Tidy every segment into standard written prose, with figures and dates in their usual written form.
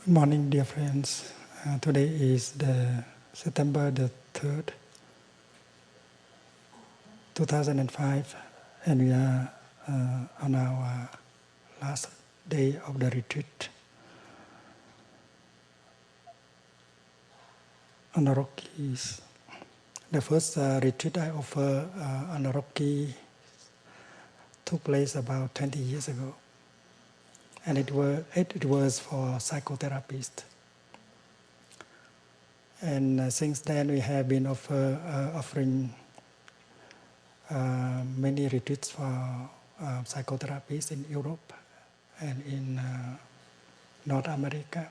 Good morning, dear friends. Today is the September the 3rd, 2005, and we are on our last day of the retreat on the Rockies. The first retreat I offer on the Rocky took place about 20 years ago, and it was for psychotherapists. And since then, we have been offering many retreats for psychotherapists in Europe and in North America.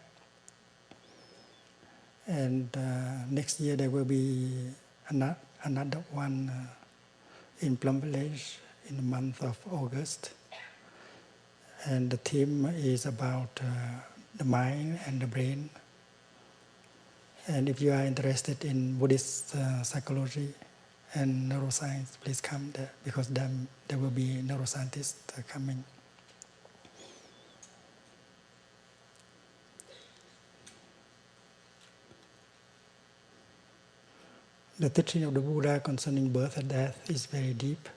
And next year there will be another one in Plum Village in the month of August. And the theme is about the mind and the brain. And if you are interested in Buddhist psychology and neuroscience, please come there, because then there will be neuroscientists coming. The teaching of the Buddha concerning birth and death is very deep.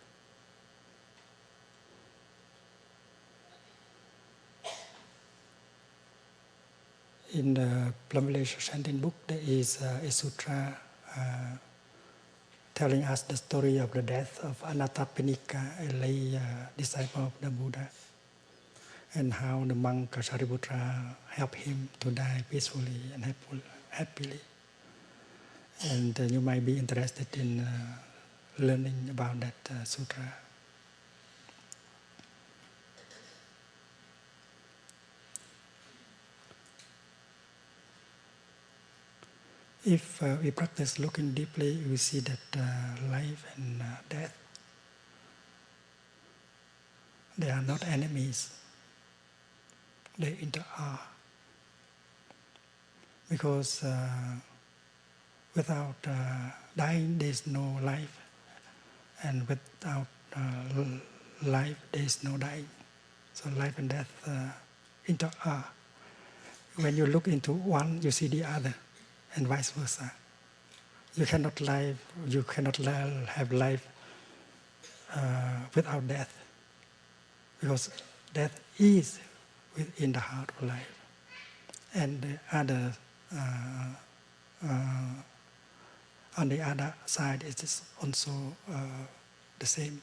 In the Plum Village Chanting book, there is a sutra telling us the story of the death of Anathapindika, a lay disciple of the Buddha, and how the monk Shariputra helped him to die peacefully and happily. And you might be interested in learning about that sutra. If we practice looking deeply, we see that life and death, they are not enemies. They are. Because without dying, there is no life. And without life, there is no dying. So life and death are. When you look into one, you see the other, and vice versa. You cannot have life without death, because death is within the heart of life. And the other, on the other side, it is also the same.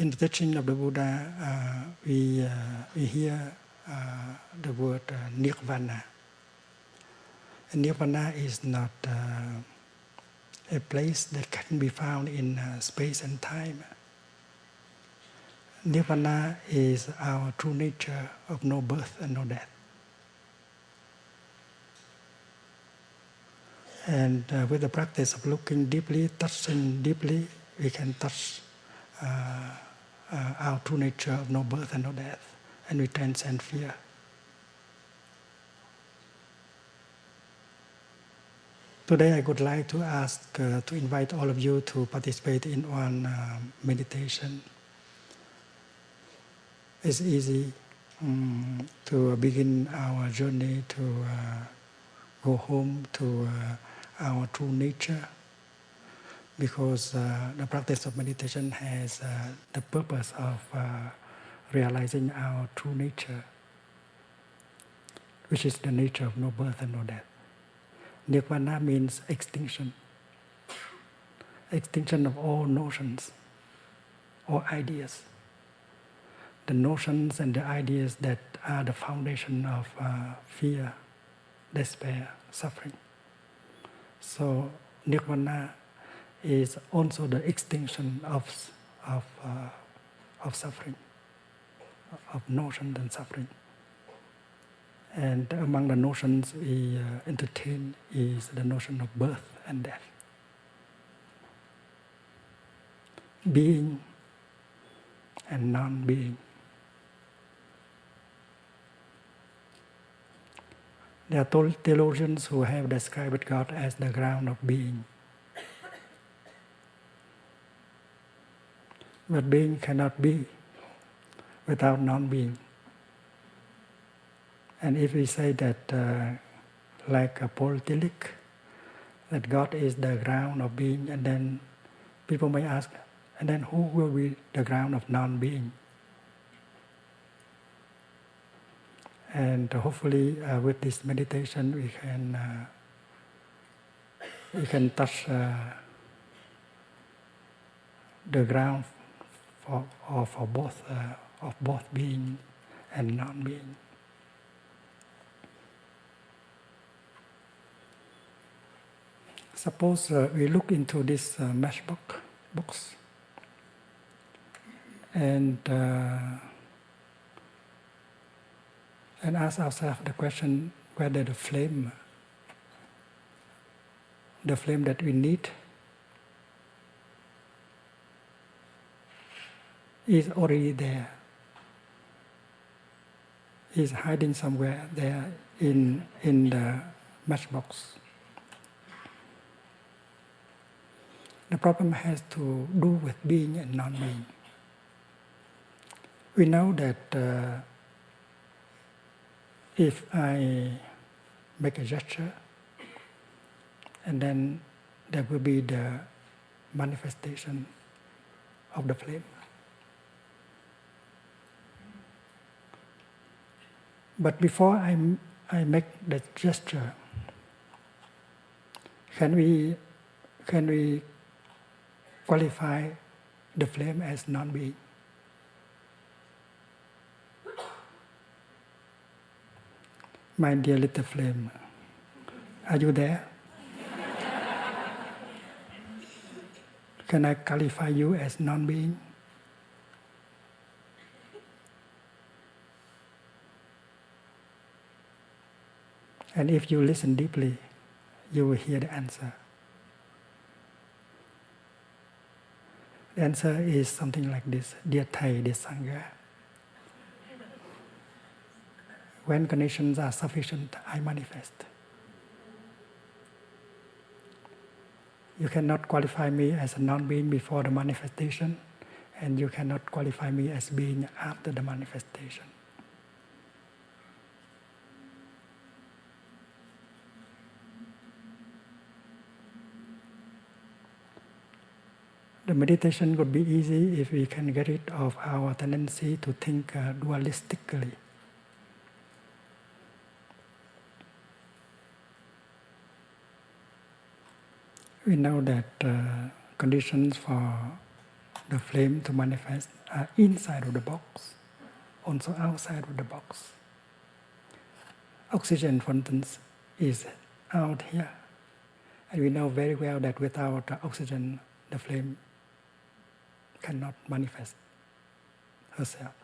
In the teaching of the Buddha, we hear the word nirvana. And nirvana is not a place that can be found in space and time. Nirvana is our true nature of no birth and no death. And with the practice of looking deeply, touching deeply, we can touch our true nature of no birth and no death, and we transcend fear. Today I would like to ask, to invite all of you to participate in one meditation. It's easy to begin our journey to go home to our true nature, because the practice of meditation has the purpose of realizing our true nature, which is the nature of no birth and no death. Nirvana means extinction. Extinction of all notions, all ideas. The notions and the ideas that are the foundation of fear, despair, suffering. So nirvana is also the extinction of suffering, of notions and suffering. And among the notions we entertain is the notion of birth and death. Being and non-being. There are theologians who have described God as the ground of being. But being cannot be without non-being. And if we say that, like a polytheistic, that God is the ground of being, and then people may ask, and then who will be the ground of non-being? And hopefully, with this meditation, we can touch the ground for both being and non-being. Suppose we look into this matchbox and ask ourselves the question whether the flame that we need is already there, is hiding somewhere there in the matchbox. The problem has to do with being and non-being. We know that if I make a gesture, and then there will be the manifestation of the flame. But before I make the gesture, can we qualify the flame as non-being? My dear little flame, are you there? Can I qualify you as non-being? And if you listen deeply, you will hear the answer. The answer is something like this: Dear Thay, dear Sangha, when conditions are sufficient, I manifest. You cannot qualify me as a non-being before the manifestation, and you cannot qualify me as being after the manifestation. The meditation would be easy if we can get rid of our tendency to think dualistically. We know that conditions for the flame to manifest are inside of the box, also outside of the box. Oxygen, for instance, is out here. And we know very well that without oxygen, the flame cannot manifest herself.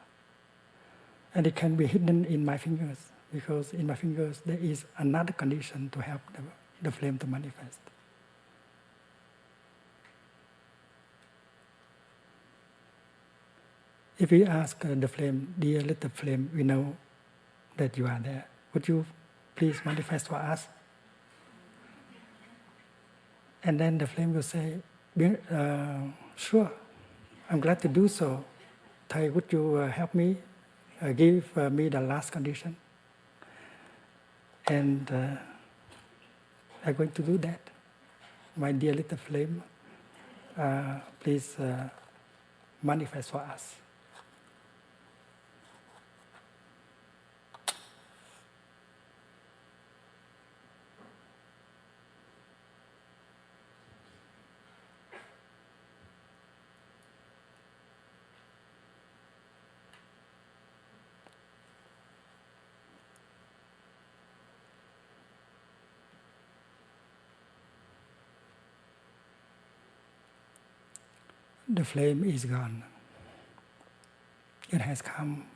And it can be hidden in my fingers, because in my fingers there is another condition to help the flame to manifest. If we ask the flame, dear little flame, we know that you are there. Would you please manifest for us? And then the flame will say, sure, I'm glad to do so. Thay, would you help me, give me the last condition? And I'm going to do that. My dear little flame, please manifest for us. The flame is gone. It has come,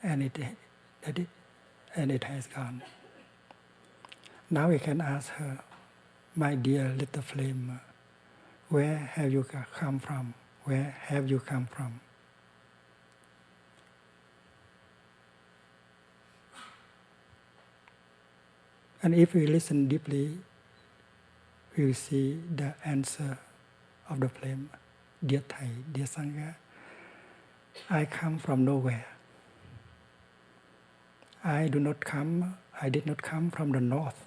and it has gone. Now we can ask her, my dear little flame, where have you come from? Where have you come from? And if we listen deeply, we will see the answer of the flame. dear Thay, dear Sangha, I come from nowhere. I did not come from the north,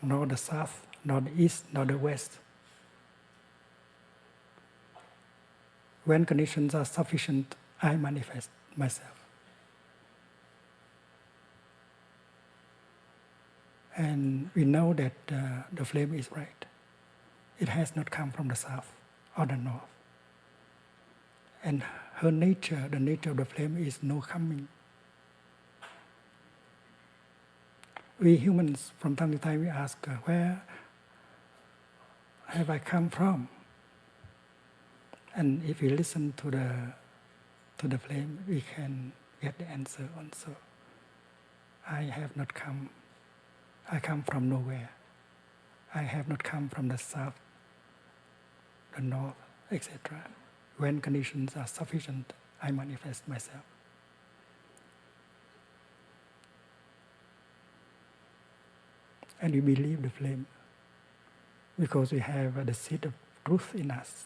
nor the south, nor the east, nor the west. When conditions are sufficient, I manifest myself. And we know that the flame is right. It has not come from the south or the north. And her nature, the nature of the flame is no coming. We humans, from time to time, we ask, where have I come from? And if we listen to the flame, we can get the answer also. I have not come. I come from nowhere. I have not come from the south, the north, etc. When conditions are sufficient, I manifest myself. And we believe the flame because we have the seed of truth in us.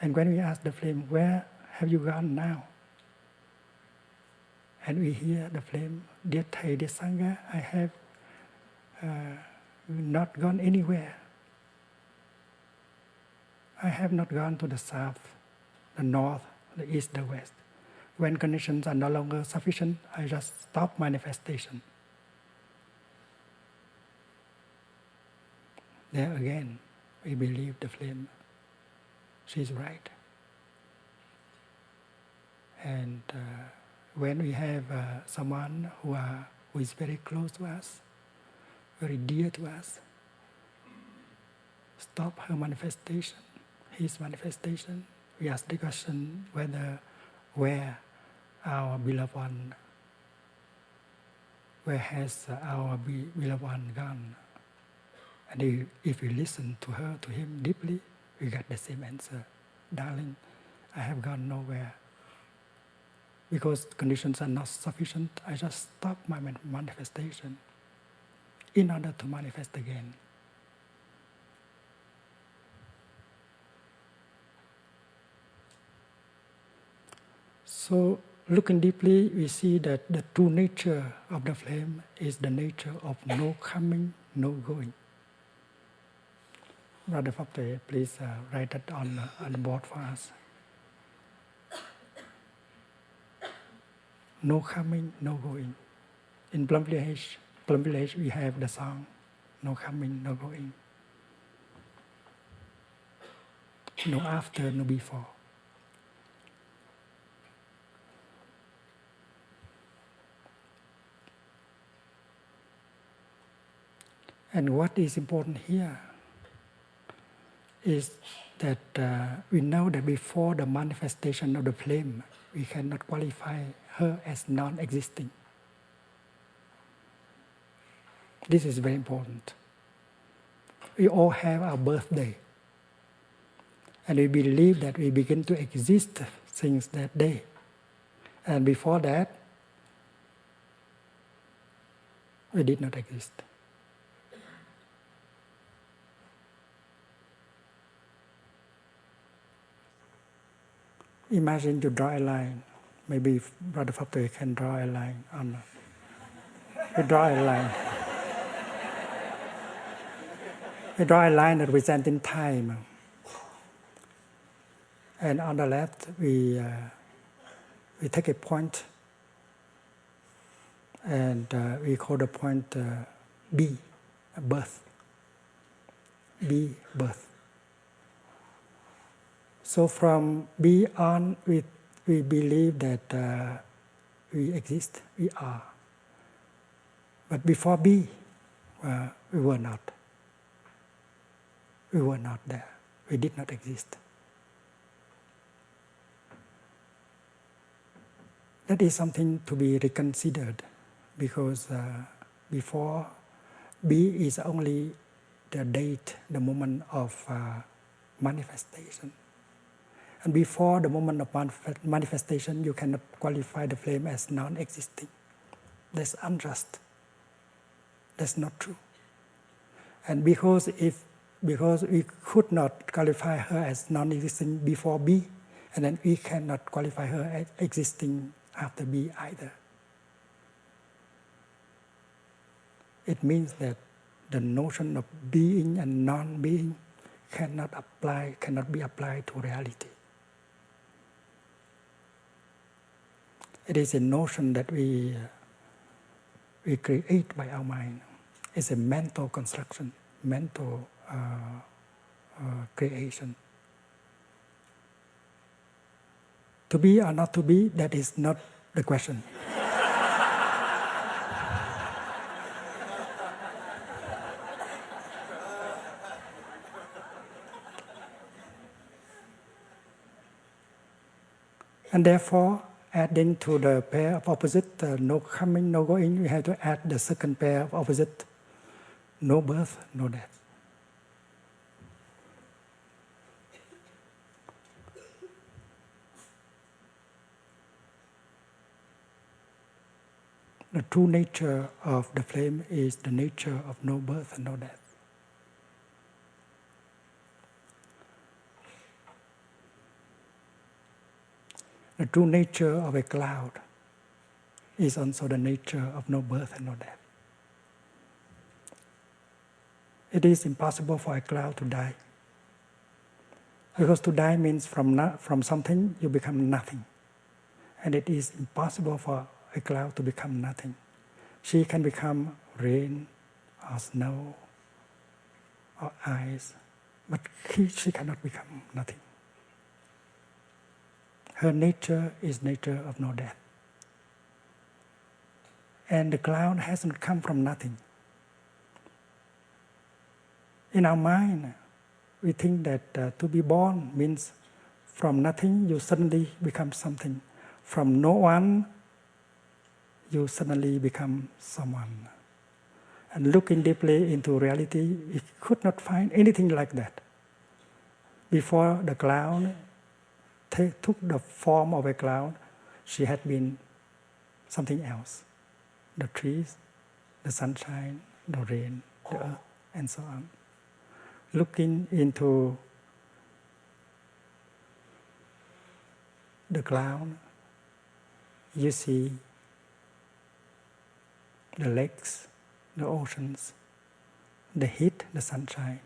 And when we ask the flame, where have you gone now? And we hear the flame, dear Thay, dear Sangha, I have not gone anywhere. I have not gone to the south, the north, the east, the west. When conditions are no longer sufficient, I just stop manifestation. There again, we believe the flame. She's right. And when we have someone who is very close to us, very dear to us, stop her manifestation, his manifestation. We ask the question where our beloved one, where has our beloved one gone? And if we listen to her, to him deeply, we get the same answer. Darling, I have gone nowhere. Because conditions are not sufficient, I just stop my manifestation in order to manifest again. So, looking deeply, we see that the true nature of the flame is the nature of no coming, no going. Brother Phapte, please write that on the board for us. No coming, no going. In Plum Village, we have the song, no coming, no going. No after, no before. And what is important here is that we know that before the manifestation of the flame, we cannot qualify her as non-existing. This is very important. We all have our birthday. And we believe that we begin to exist since that day. And before that, we did not exist. Imagine you draw a line. Maybe Brother Phapte can draw a line on. We draw a line. We draw a line representing time. And on the left, we take a point, and we call the point B, birth. B, birth. So from B on, we believe that we exist, we are. But before B, we were not. We were not there. We did not exist. That is something to be reconsidered, because before B is only the date, the moment of manifestation. And before the moment of manifestation, you cannot qualify the flame as non-existing. That's unjust. That's not true. And because if because we could not qualify her as non-existing before B, and then we cannot qualify her as existing after B either. It means that the notion of being and non-being cannot be applied to reality. It is a notion that we create by our mind. It's a mental construction, mental creation. To be or not to be, that is not the question. And therefore, adding to the pair of opposite, no coming, no going, we have to add the second pair of opposite, no birth, no death. The true nature of the flame is the nature of no birth and no death. The true nature of a cloud is also the nature of no birth and no death. It is impossible for a cloud to die. Because to die means from something you become nothing. And it is impossible for a cloud to become nothing. She can become rain or snow or ice, but she cannot become nothing. Her nature is nature of no death. And the cloud hasn't come from nothing. In our mind, we think that to be born means from nothing you suddenly become something. From no one, you suddenly become someone. And looking deeply into reality, we could not find anything like that. Before the cloud took the form of a cloud, she had been something else. The trees, the sunshine, the rain, the earth, and so on. Looking into the cloud, you see the lakes, the oceans, the heat, the sunshine.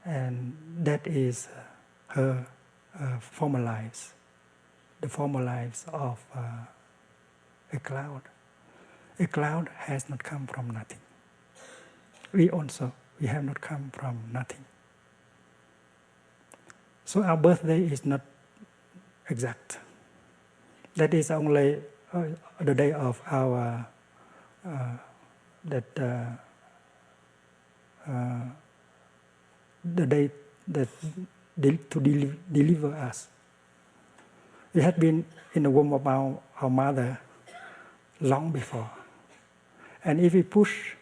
And that is her former lives, the former lives of a cloud. A cloud has not come from nothing. We have not come from nothing. So our birthday is not exact. That is only the day of our the day that to deliver us. We had been in the womb of our mother long before. And if we push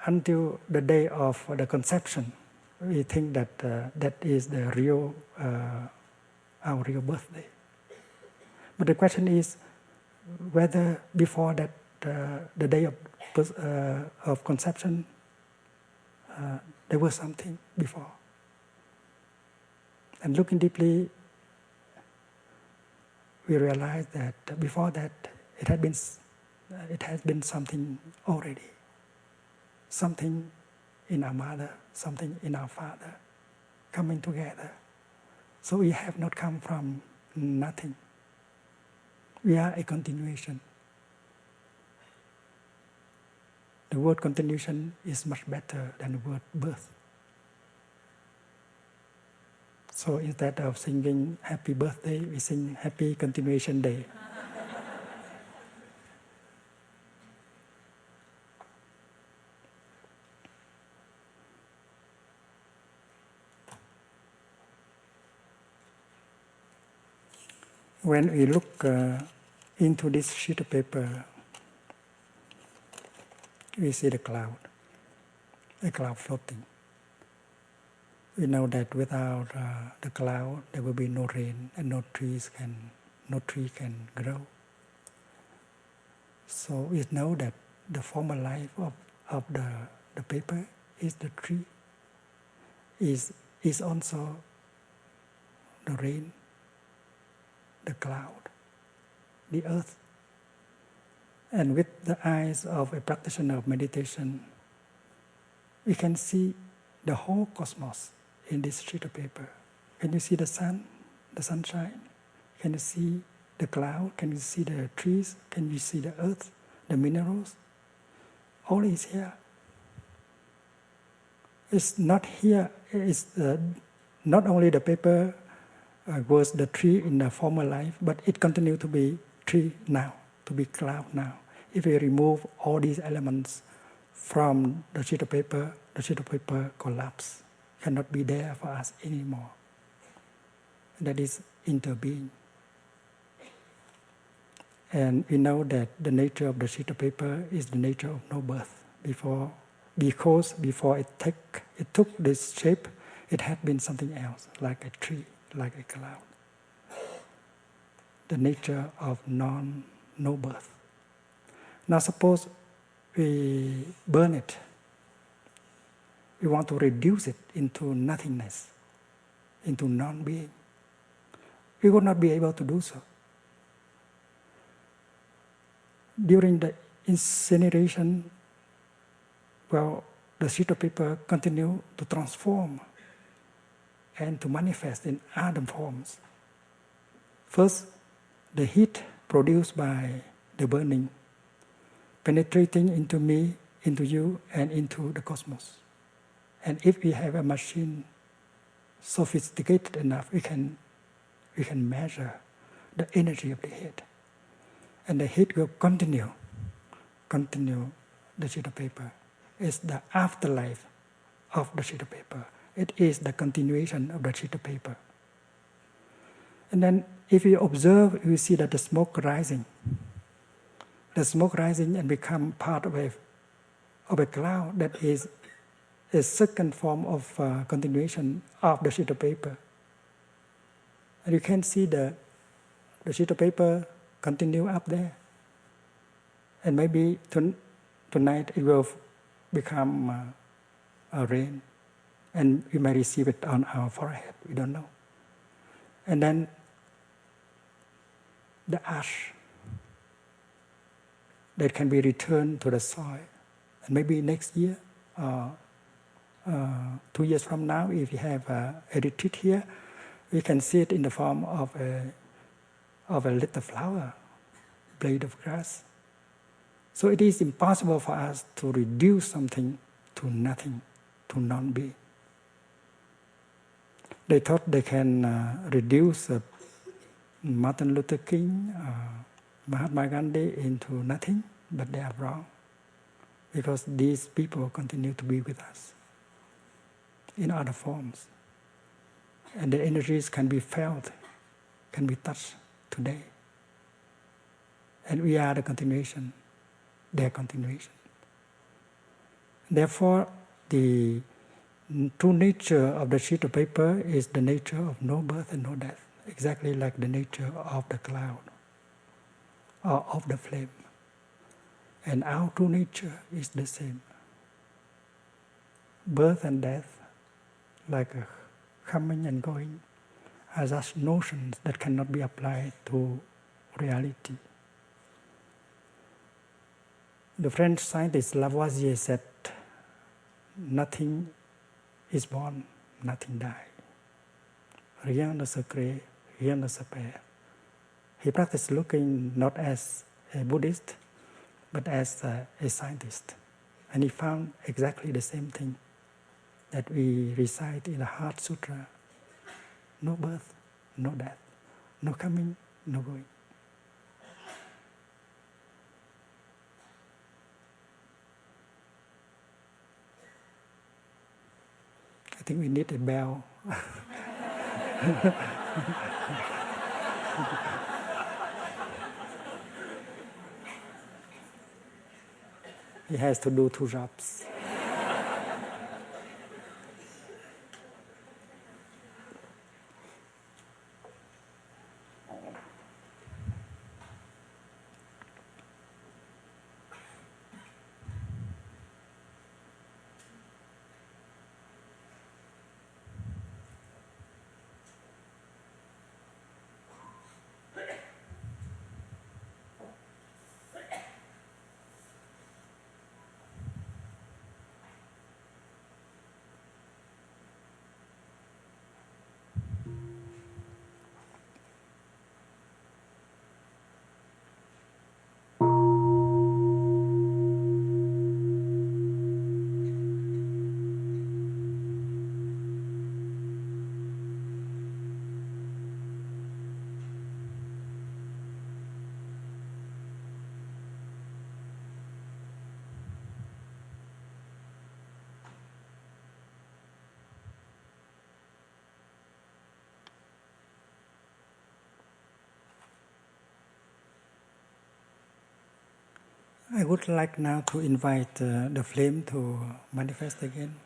until the day of the conception, we think that that is the real, our real birthday. But the question is whether before that, the day of conception, there was something before. And looking deeply, we realize that before that, it has been something already. Something in our mother, something in our father, coming together. So we have not come from nothing. We are a continuation. The word continuation is much better than the word birth. So instead of singing happy birthday, we sing happy continuation day. When we look into this sheet of paper, we see the cloud, a cloud floating. We know that without the cloud, there will be no rain and no tree can grow. So we know that the former life of the paper is the tree, is also the rain, the cloud, the earth. And with the eyes of a practitioner of meditation, we can see the whole cosmos in this sheet of paper. Can you see the sun, the sunshine? Can you see the cloud? Can you see the trees? Can you see the earth, the minerals? All is here. It's not here. It's not only the paper was the tree in the former life, but it continues to be tree now, to be cloud now. If we remove all these elements from the sheet of paper collapses, cannot be there for us anymore. That is interbeing. And we know that the nature of the sheet of paper is the nature of no birth. Because before it took this shape, it had been something else, like a tree, like a cloud. The nature of no birth. Now suppose we burn it. We want to reduce it into nothingness, into non-being. We would not be able to do so. During the incineration, the sheet of paper continue to transform and to manifest in other forms. First, the heat produced by the burning, penetrating into me, into you, and into the cosmos. And if we have a machine sophisticated enough, we can measure the energy of the heat. And the heat will continue the sheet of paper. It's the afterlife of the sheet of paper. It is the continuation of the sheet of paper. And then if you observe, you see that the smoke rising. The smoke rising and become part of a cloud that is a second form of continuation of the sheet of paper. And you can see the sheet of paper continue up there. And maybe tonight it will become a rain. And we may receive it on our forehead. We don't know. And then the ash that can be returned to the soil. And maybe next year, 2 years from now, if you have a retreat here, we can see it in the form of a little flower, blade of grass. So it is impossible for us to reduce something to nothing, to non-being. They thought they can reduce Martin Luther King, Mahatma Gandhi into nothing, but they are wrong. Because these people continue to be with us in other forms. And the energies can be felt, can be touched today. And we are the continuation, their continuation. Therefore, the true nature of the sheet of paper is the nature of no birth and no death, exactly like the nature of the cloud or of the flame. And our true nature is the same. Birth and death, like coming and going, are just notions that cannot be applied to reality. The French scientist Lavoisier said, nothing is born, nothing dies. Rien ne se crée, rien ne se perd. He practiced looking not as a Buddhist, but as a scientist. And he found exactly the same thing that we recite in the Heart Sutra. No birth, no death, no coming, no going. I think we need a bell. He has to do 2 jobs. I would like now to invite the flame to manifest again.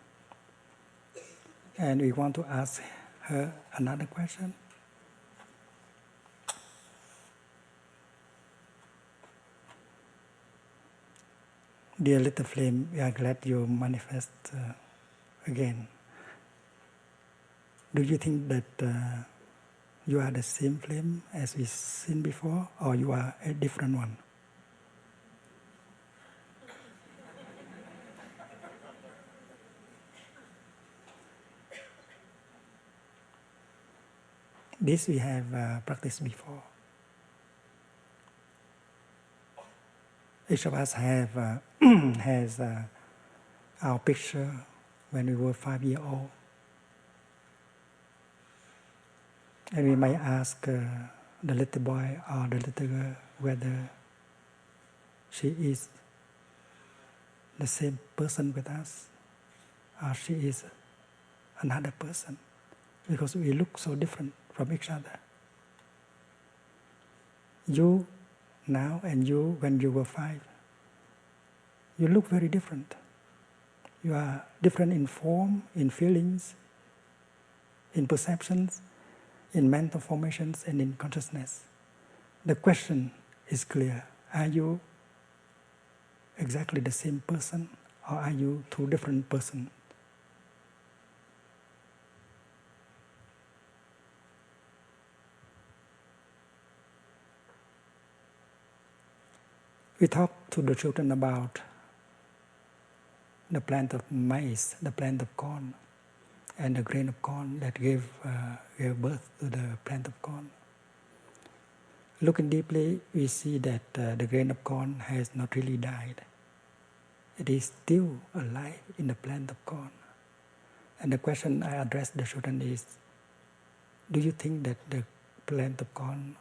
And we want to ask her another question. Dear little flame, we are glad you manifest again. Do you think that you are the same flame as we seen before, or you are a different one? This we have practiced before. Each of us have has our picture when we were 5 years old. And we might ask the little boy or the little girl whether she is the same person with us or she is another person, because we look so different from each other. You now and you when you were 5, you look very different. You are different in form, in feelings, in perceptions, in mental formations, and in consciousness. The question is clear. Are you exactly the same person, or are you two different persons? We talk to the children about the plant of maize, the plant of corn, and the grain of corn that gave birth to the plant of corn. Looking deeply, we see that the grain of corn has not really died. It is still alive in the plant of corn. And the question I address the children is, do you think that the plant of corn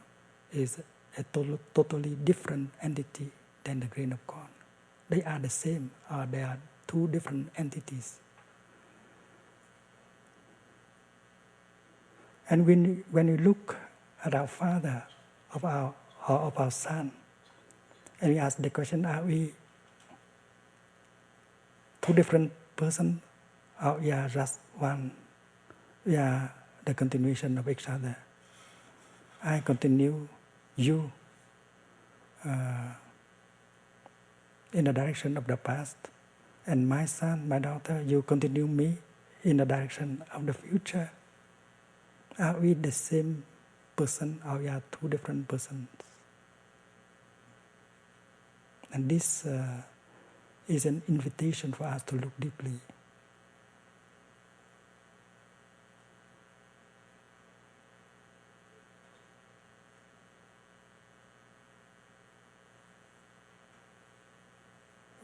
is a totally different entity than the grain of corn? They are the same, or they are two different entities. And when we look at our father of our son, and we ask the question, are we two different persons, or we are just one? We are the continuation of each other. I continue you in the direction of the past, and my son, my daughter, you continue me in the direction of the future. Are we the same person, or we are two different persons? And this is an invitation for us to look deeply.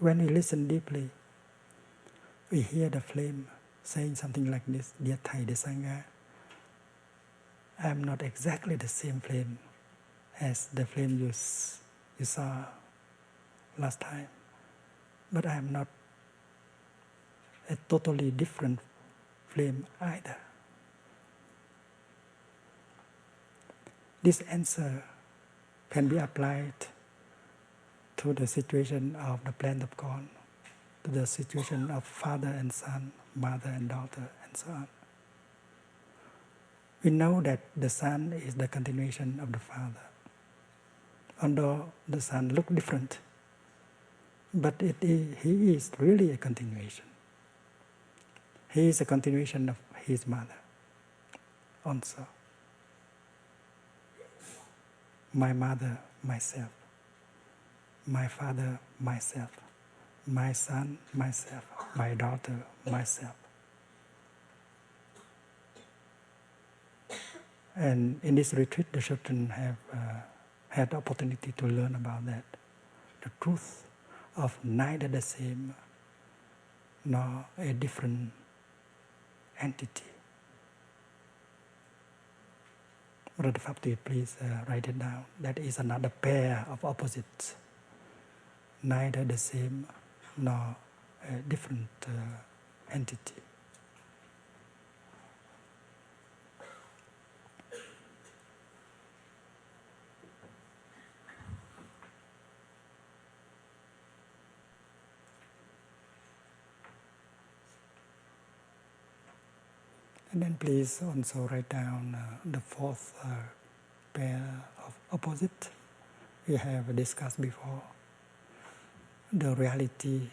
When we listen deeply, we hear the flame saying something like this: Dear Thay, dear Sangha, I am not exactly the same flame as the flame you saw last time, but I am not a totally different flame either. This answer can be applied to the situation of the plant of corn, to the situation of father and son, mother and daughter, and so on. We know that the son is the continuation of the father. Although the son looks different, but he is really a continuation. He is a continuation of his mother also. My mother, myself. My father, myself. My son, myself. My daughter, myself. And in this retreat, the children have had the opportunity to learn about that. The truth of neither the same nor a different entity. Brother Bhakti, please write it down. That is another pair of opposites. Neither the same nor a different entity. And then please also write down the fourth pair of opposite we have discussed before. The reality,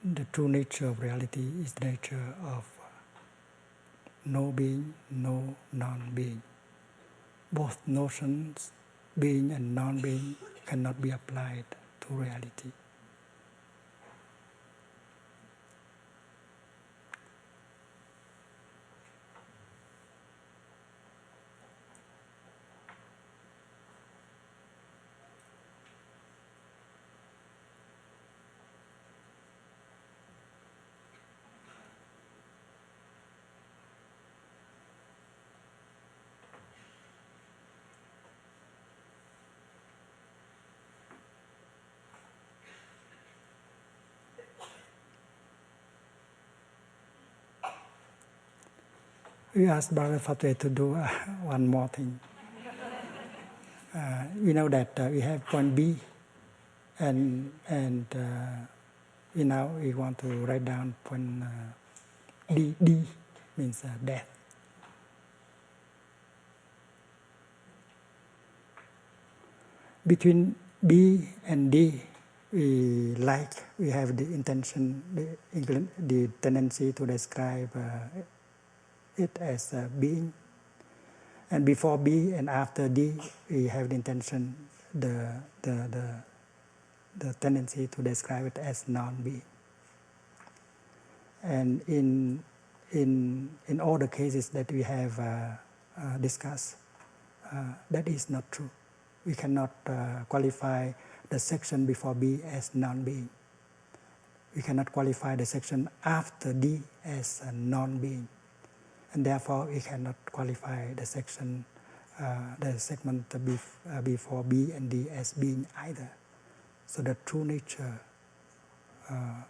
the true nature of reality is the nature of no being, no non-being. Both notions, being and non-being, cannot be applied to reality. We asked Brother Fatwe to do one more thing. We know that we have point B, and we want to write down point D. D means death. Between B and D, we have the intention, the tendency to describe it as being. And before B and after D, we have the intention, the tendency to describe it as non-being. And in all the cases that we have discussed, that is not true. We cannot qualify the section before B as non-being. We cannot qualify the section after D as a non-being. And therefore, we cannot qualify the section, the segment before B and D as being either. So the true nature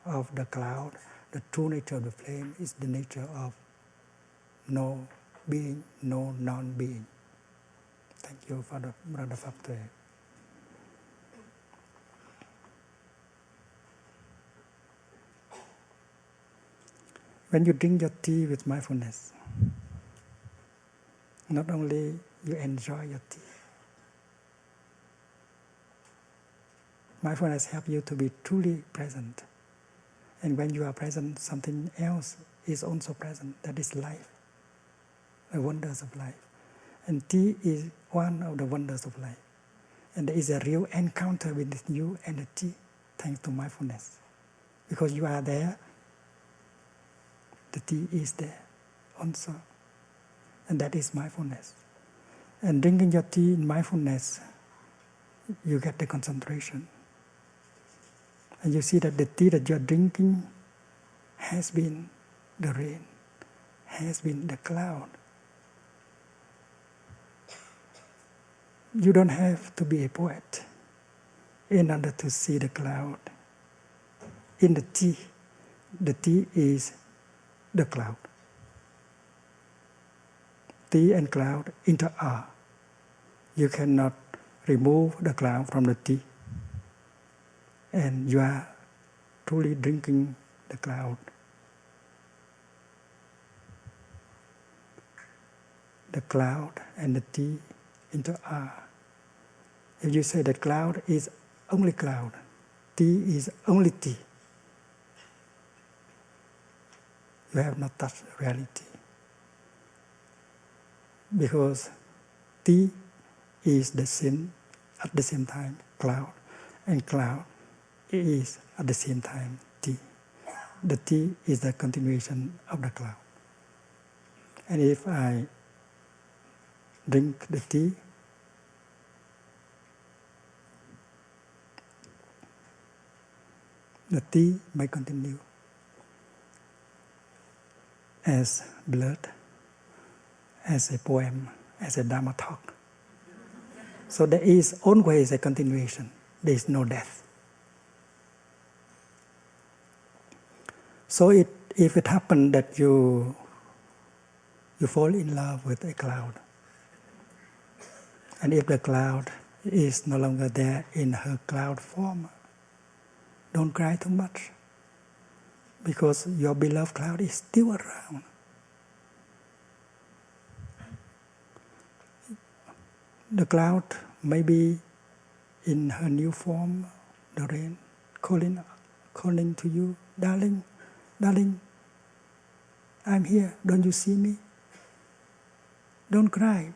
of the cloud, the true nature of the flame is the nature of no being, no non-being. Thank you for the Brother Fatwe. When you drink your tea with mindfulness, not only you enjoy your tea, mindfulness helps you to be truly present. And when you are present, something else is also present. That is life, the wonders of life. And tea is one of the wonders of life. And there is a real encounter with you and the tea, thanks to mindfulness. Because you are there, the tea is there also. And that is mindfulness. And drinking your tea in mindfulness, you get the concentration. And you see that the tea that you are drinking has been the rain, has been the cloud. You don't have to be a poet in order to see the cloud. In the tea is the cloud. Tea and cloud inter-are. You cannot remove the cloud from the tea. And you are truly drinking the cloud. The cloud and the tea inter-are. If you say that cloud is only cloud, tea is only tea, you have not touched reality. Because tea is the same at the same time cloud, and cloud is at the same time tea. The tea is the continuation of the cloud. And if I drink the tea, the tea may continue as blood, as a poem, as a Dharma talk. So there is always a continuation. There is no death. So if it happens that you fall in love with a cloud, and if the cloud is no longer there in her cloud form, don't cry too much, because your beloved cloud is still around. The cloud may be in her new form, the rain, calling to you, darling, darling, I'm here, don't you see me? Don't cry.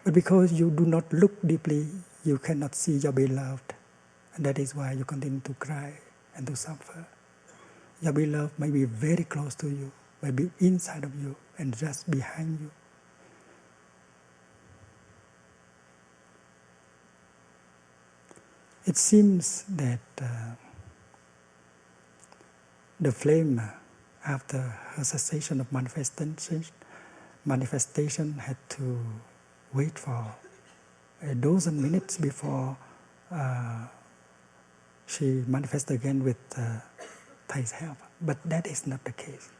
But because you do not look deeply, you cannot see your beloved. And that is why you continue to cry and to suffer. Your beloved may be very close to you, may be inside of you and just behind you. It seems that the flame, after her cessation of manifestation had to wait for a dozen minutes before she manifests again with Thay's help. But that is not the case.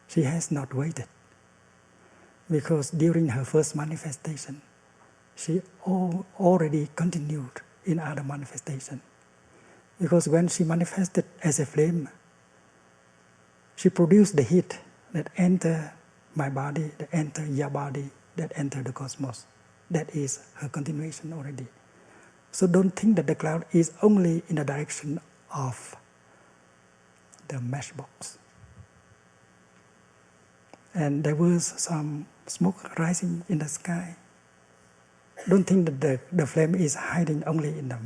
She has not waited, because during her first manifestation, she already continued in other manifestation. Because when she manifested as a flame, she produced the heat that enter my body, that enter your body, that enter the cosmos. That is her continuation already. So don't think that the cloud is only in the direction of the matchbox. And there was some smoke rising in the sky. Don't think that the flame is hiding only in the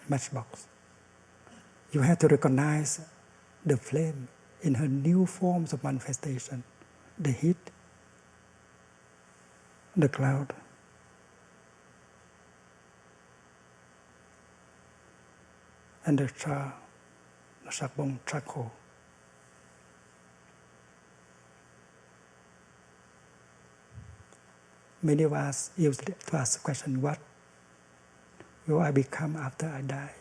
matchbox. You have to recognize the flame in her new forms of manifestation, the heat, the cloud, and the charcoal. Many of us used to ask the question, what will I become after I die?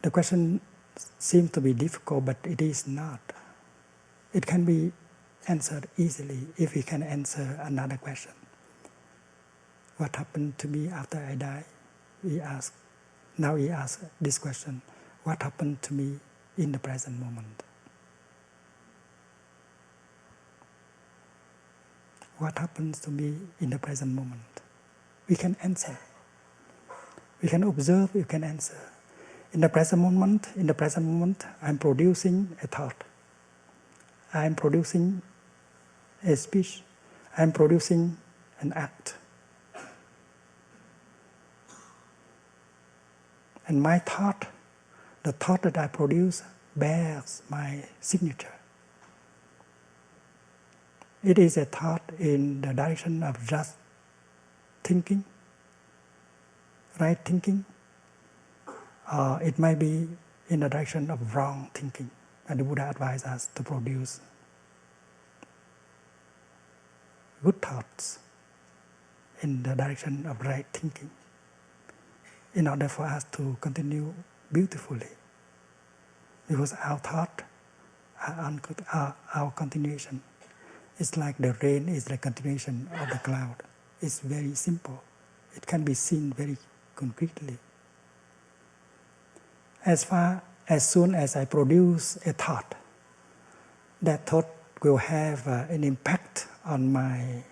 The question seems to be difficult, but it is not. It can be answered easily if we can answer another question. What happened to me after I die? Now we ask this question, what happened to me in the present moment? What happens to me in the present moment? We can answer. We can observe, we can answer. In the present moment, I'm producing a thought. I'm producing a speech. I'm producing an act. And my thought, the thought that I produce, bears my signature. It is a thought in the direction of just thinking, right thinking, or it might be in the direction of wrong thinking. And the Buddha advised us to produce good thoughts in the direction of right thinking, in order for us to continue beautifully. Because our thought, our continuation, it's like the rain is the continuation of the cloud. It's very simple. It can be seen very concretely. As soon as I produce a thought, that thought will have an impact on my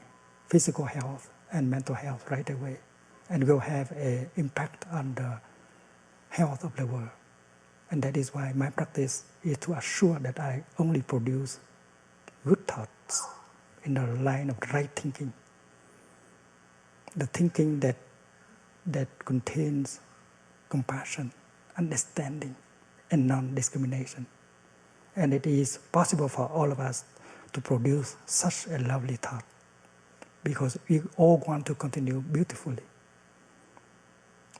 physical health and mental health right away, and will have an impact on the health of the world. And that is why my practice is to assure that I only produce good thoughts in the line of right thinking. The thinking that contains compassion, understanding, and non-discrimination. And it is possible for all of us to produce such a lovely thought, because we all want to continue beautifully.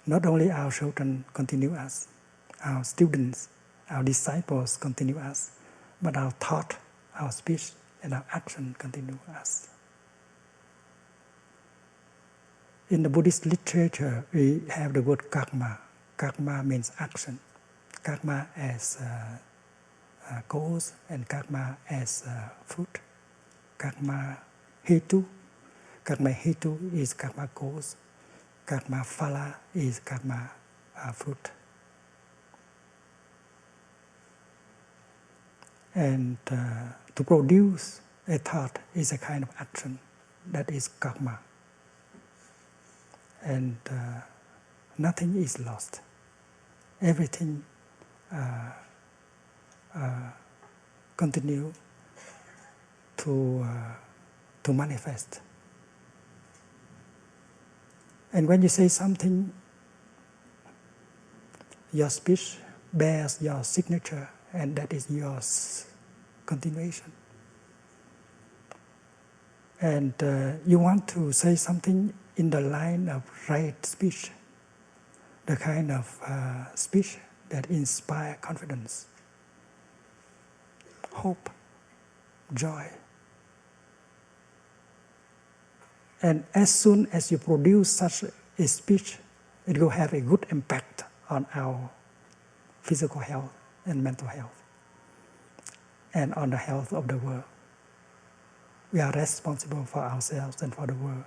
Not only our children continue us, our students, our disciples continue us, but our thought, our speech, and our action continue us. In the Buddhist literature, we have the word karma. Karma means action. Karma as cause and karma as fruit. Karma hetu. Karma hetu is karma cause. Karma phala is karma fruit. And to produce a thought is a kind of action that is karma. And nothing is lost. Everything continue to manifest. And when you say something, your speech bears your signature, and that is your continuation. And you want to say something in the line of right speech, the kind of speech that inspires confidence, hope, joy. And as soon as you produce such a speech, it will have a good impact on our physical health and mental health, and on the health of the world. We are responsible for ourselves and for the world.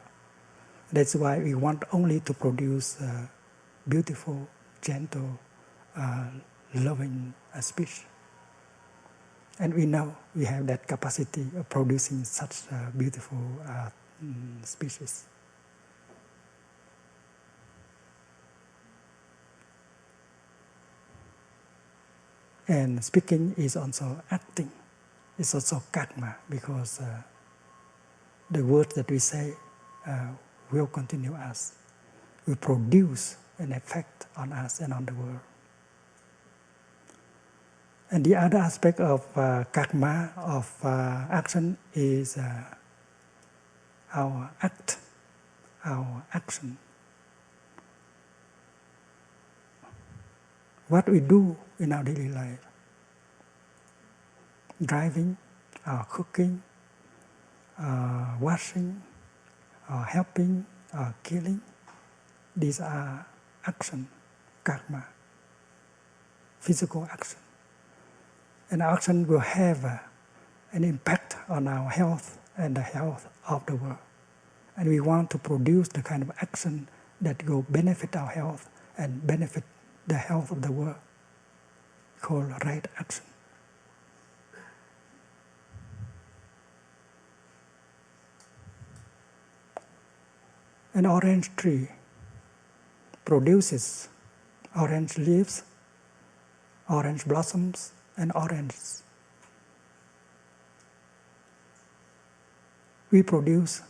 That's why we want only to produce beautiful, gentle, loving speech. And we know we have that capacity of producing such beautiful speeches. And speaking is also acting. It's also karma, because the words that we say will continue us, will produce an effect on us and on the world. And the other aspect of karma, of action, is our act, our action. What we do in our daily life, driving, cooking, washing, helping, killing, these are action, karma, physical action. And action will have an impact on our health and the health of the world. And we want to produce the kind of action that will benefit our health and benefit the health of the world, called right action. An orange tree produces orange leaves, orange blossoms, and oranges. We produce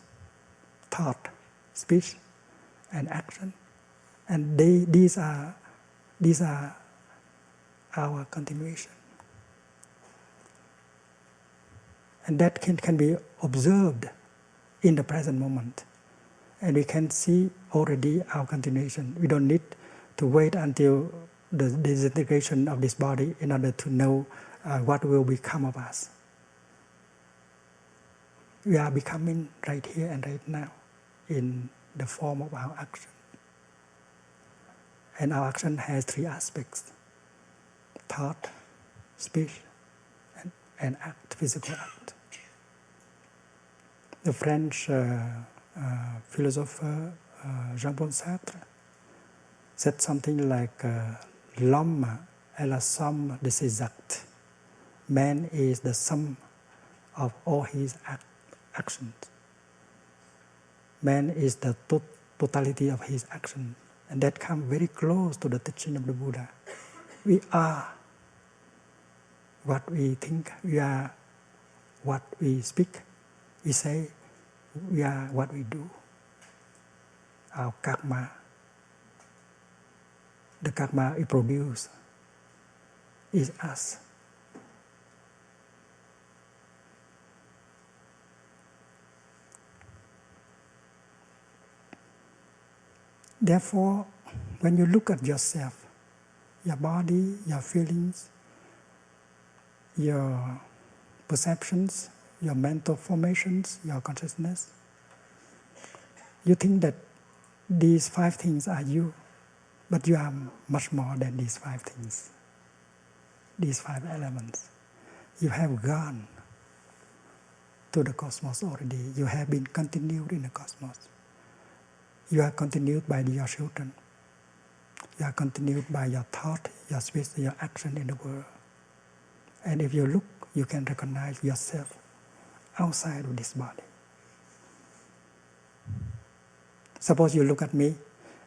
thought, speech, and action, and these are our continuation. And that can be observed in the present moment. And we can see already our continuation. We don't need to wait until the disintegration of this body in order to know what will become of us. We are becoming right here and right now in the form of our action. And our action has three aspects: thought, speech, and act, physical act. The French philosopher Jean-Paul Sartre said something like, l'homme est la somme de ses actes. Man is the sum of all his actions. Man is the totality of his actions. And that comes very close to the teaching of the Buddha. We are what we think, we are what we speak, we say, we are what we do. Our karma, the karma we produce, is us. Therefore, when you look at yourself, your body, your feelings, your perceptions, your mental formations, your consciousness, you think that these 5 things are you, but you are much more than these 5 things, these 5 elements. You have gone to the cosmos already. You have been continued in the cosmos. You are continued by your children. You are continued by your thought, your speech, your action in the world. And if you look, you can recognize yourself outside of this body. Suppose you look at me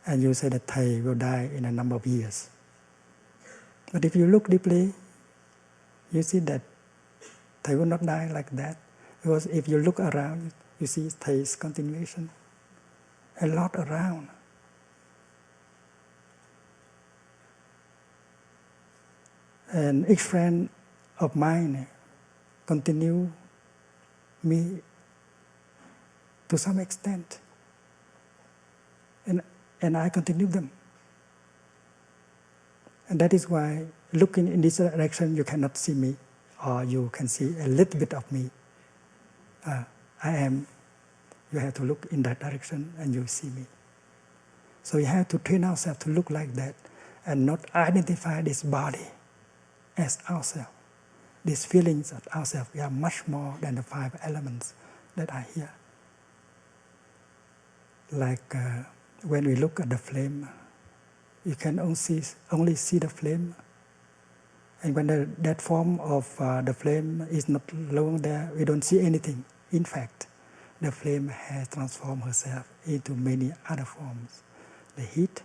and you say that Thay will die in a number of years. But if you look deeply, you see that Thay will not die like that. Because if you look around, you see Thay's continuation. A lot around. And each friend of mine continue me to some extent. And I continue them. And that is why looking in this direction, you cannot see me, or you can see a little bit of me. You have to look in that direction and you see me. So you have to train ourselves to look like that and not identify this body as ourselves. These feelings of ourselves, we are much more than the 5 elements that are here. Like when we look at the flame, you can only see the flame. And when that form of the flame is not long there, we don't see anything. In fact, the flame has transformed herself into many other forms. The heat,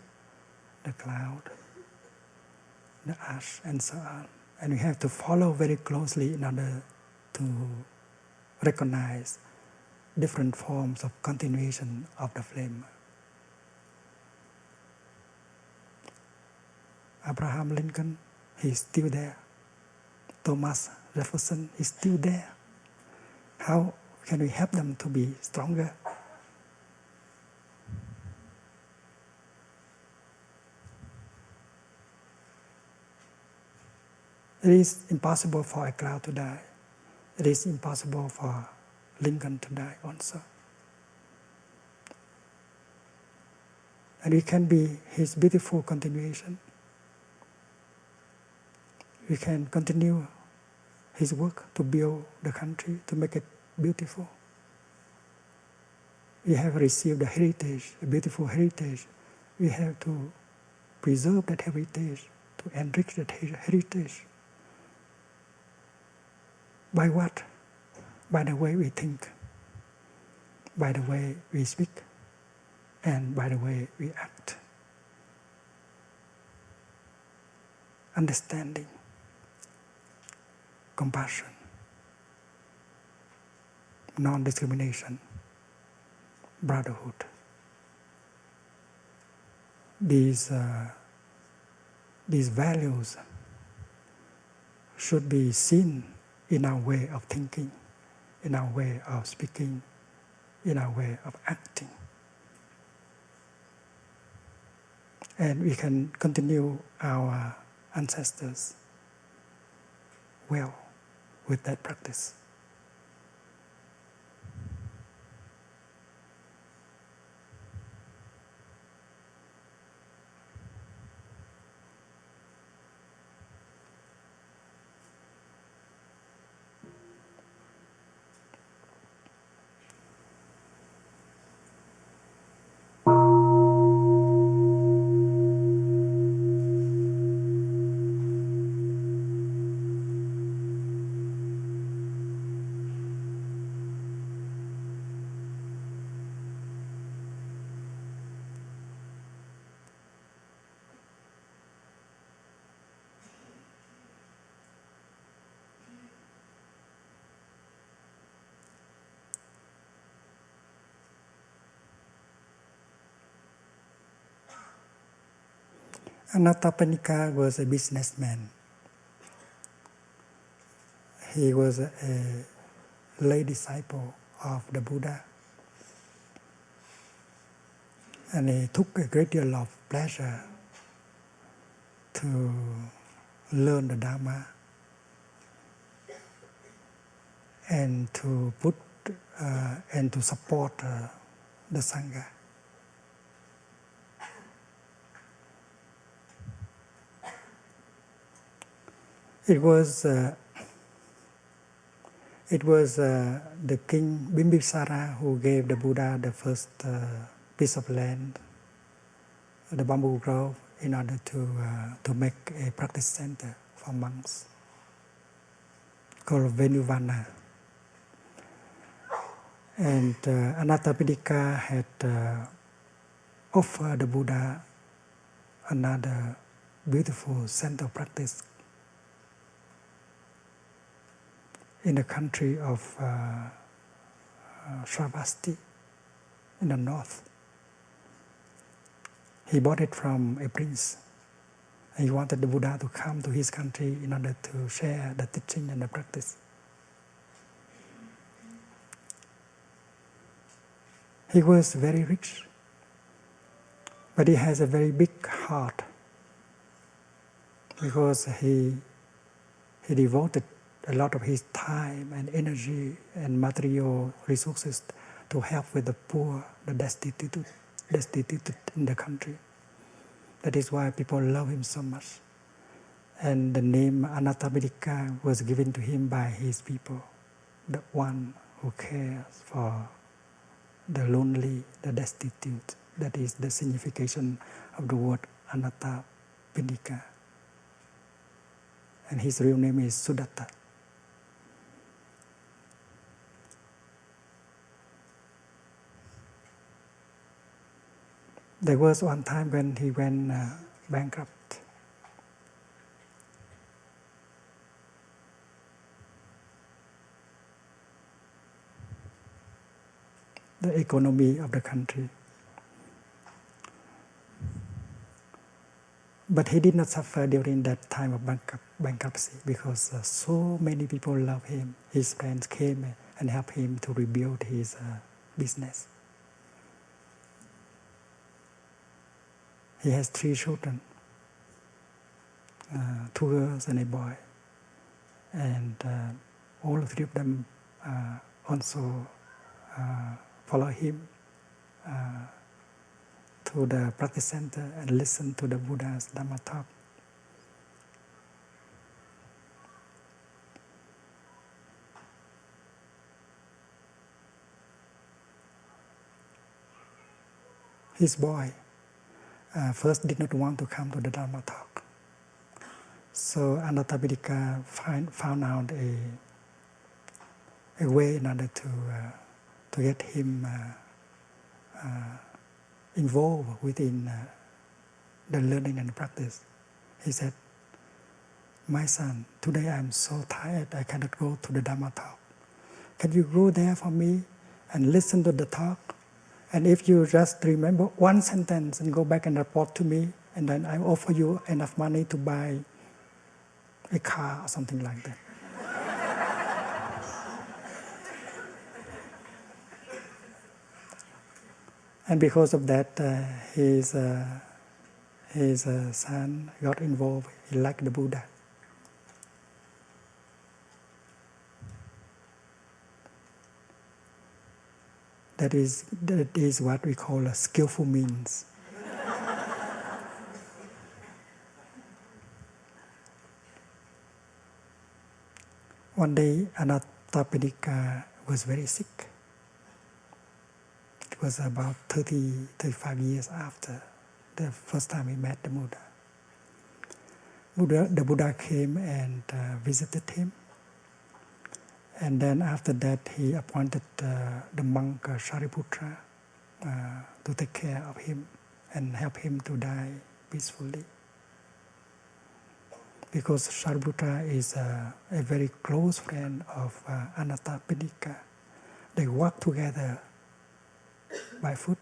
the cloud, the ash, and so on. And we have to follow very closely in order to recognize different forms of continuation of the flame. Abraham Lincoln, he's still there. Thomas Jefferson is still there. How can we help them to be stronger? It is impossible for a cloud to die. It is impossible for Lincoln to die also. And we can be his beautiful continuation. We can continue his work to build the country, to make it beautiful. We have received a heritage, a beautiful heritage. We have to preserve that heritage, to enrich that heritage. By what? By the way we think, by the way we speak, and by the way we act. Understanding, compassion, non-discrimination, brotherhood. These values should be seen in our way of thinking, in our way of speaking, in our way of acting. And we can continue our ancestors well with that practice. Anathapindika was a businessman. He was a lay disciple of the Buddha. And he took a great deal of pleasure to learn the Dharma and to put and to support the Sangha. It was the king Bimbisara who gave the Buddha the first piece of land, the bamboo grove, in order to make a practice center for monks. called Venuvana. And Anathapindika had offered the Buddha another beautiful center of practice in the country of Shravasti in the north. He bought it from a prince. He wanted the Buddha to come to his country in order to share the teaching and the practice. He was very rich, but he has a very big heart because he devoted a lot of his time and energy and material resources to help with the poor, the destitute in the country. That is why people love him so much. And the name Anathapindika was given to him by his people, the one who cares for the lonely, the destitute. That is the signification of the word Anathapindika. And his real name is Sudatta. There was one time when he went bankrupt. The economy of the country. But he did not suffer during that time of bankruptcy because so many people loved him. His friends came and helped him to rebuild his business. He has 3 children, 2 girls and a boy. And all 3 of them also follow him to the practice center and listen to the Buddha's Dhamma talk. His boy first did not want to come to the Dhamma talk. So Anathapindika found out a way in order to get him involved within the learning and practice. He said, "My son, today I'm so tired, I cannot go to the Dhamma talk. Can you go there for me and listen to the talk? And if you just remember one sentence and go back and report to me, and then I offer you enough money to buy a car or something like that." And because of that, his son got involved. He liked the Buddha. That is what we call a skillful means. One day, Anathapindika was very sick. It was about 35 years after the first time he met the Buddha. The Buddha came and visited him. And then after that, he appointed the monk Shariputra to take care of him and help him to die peacefully. Because Shariputra is a very close friend of Anathapindika. They work together by foot,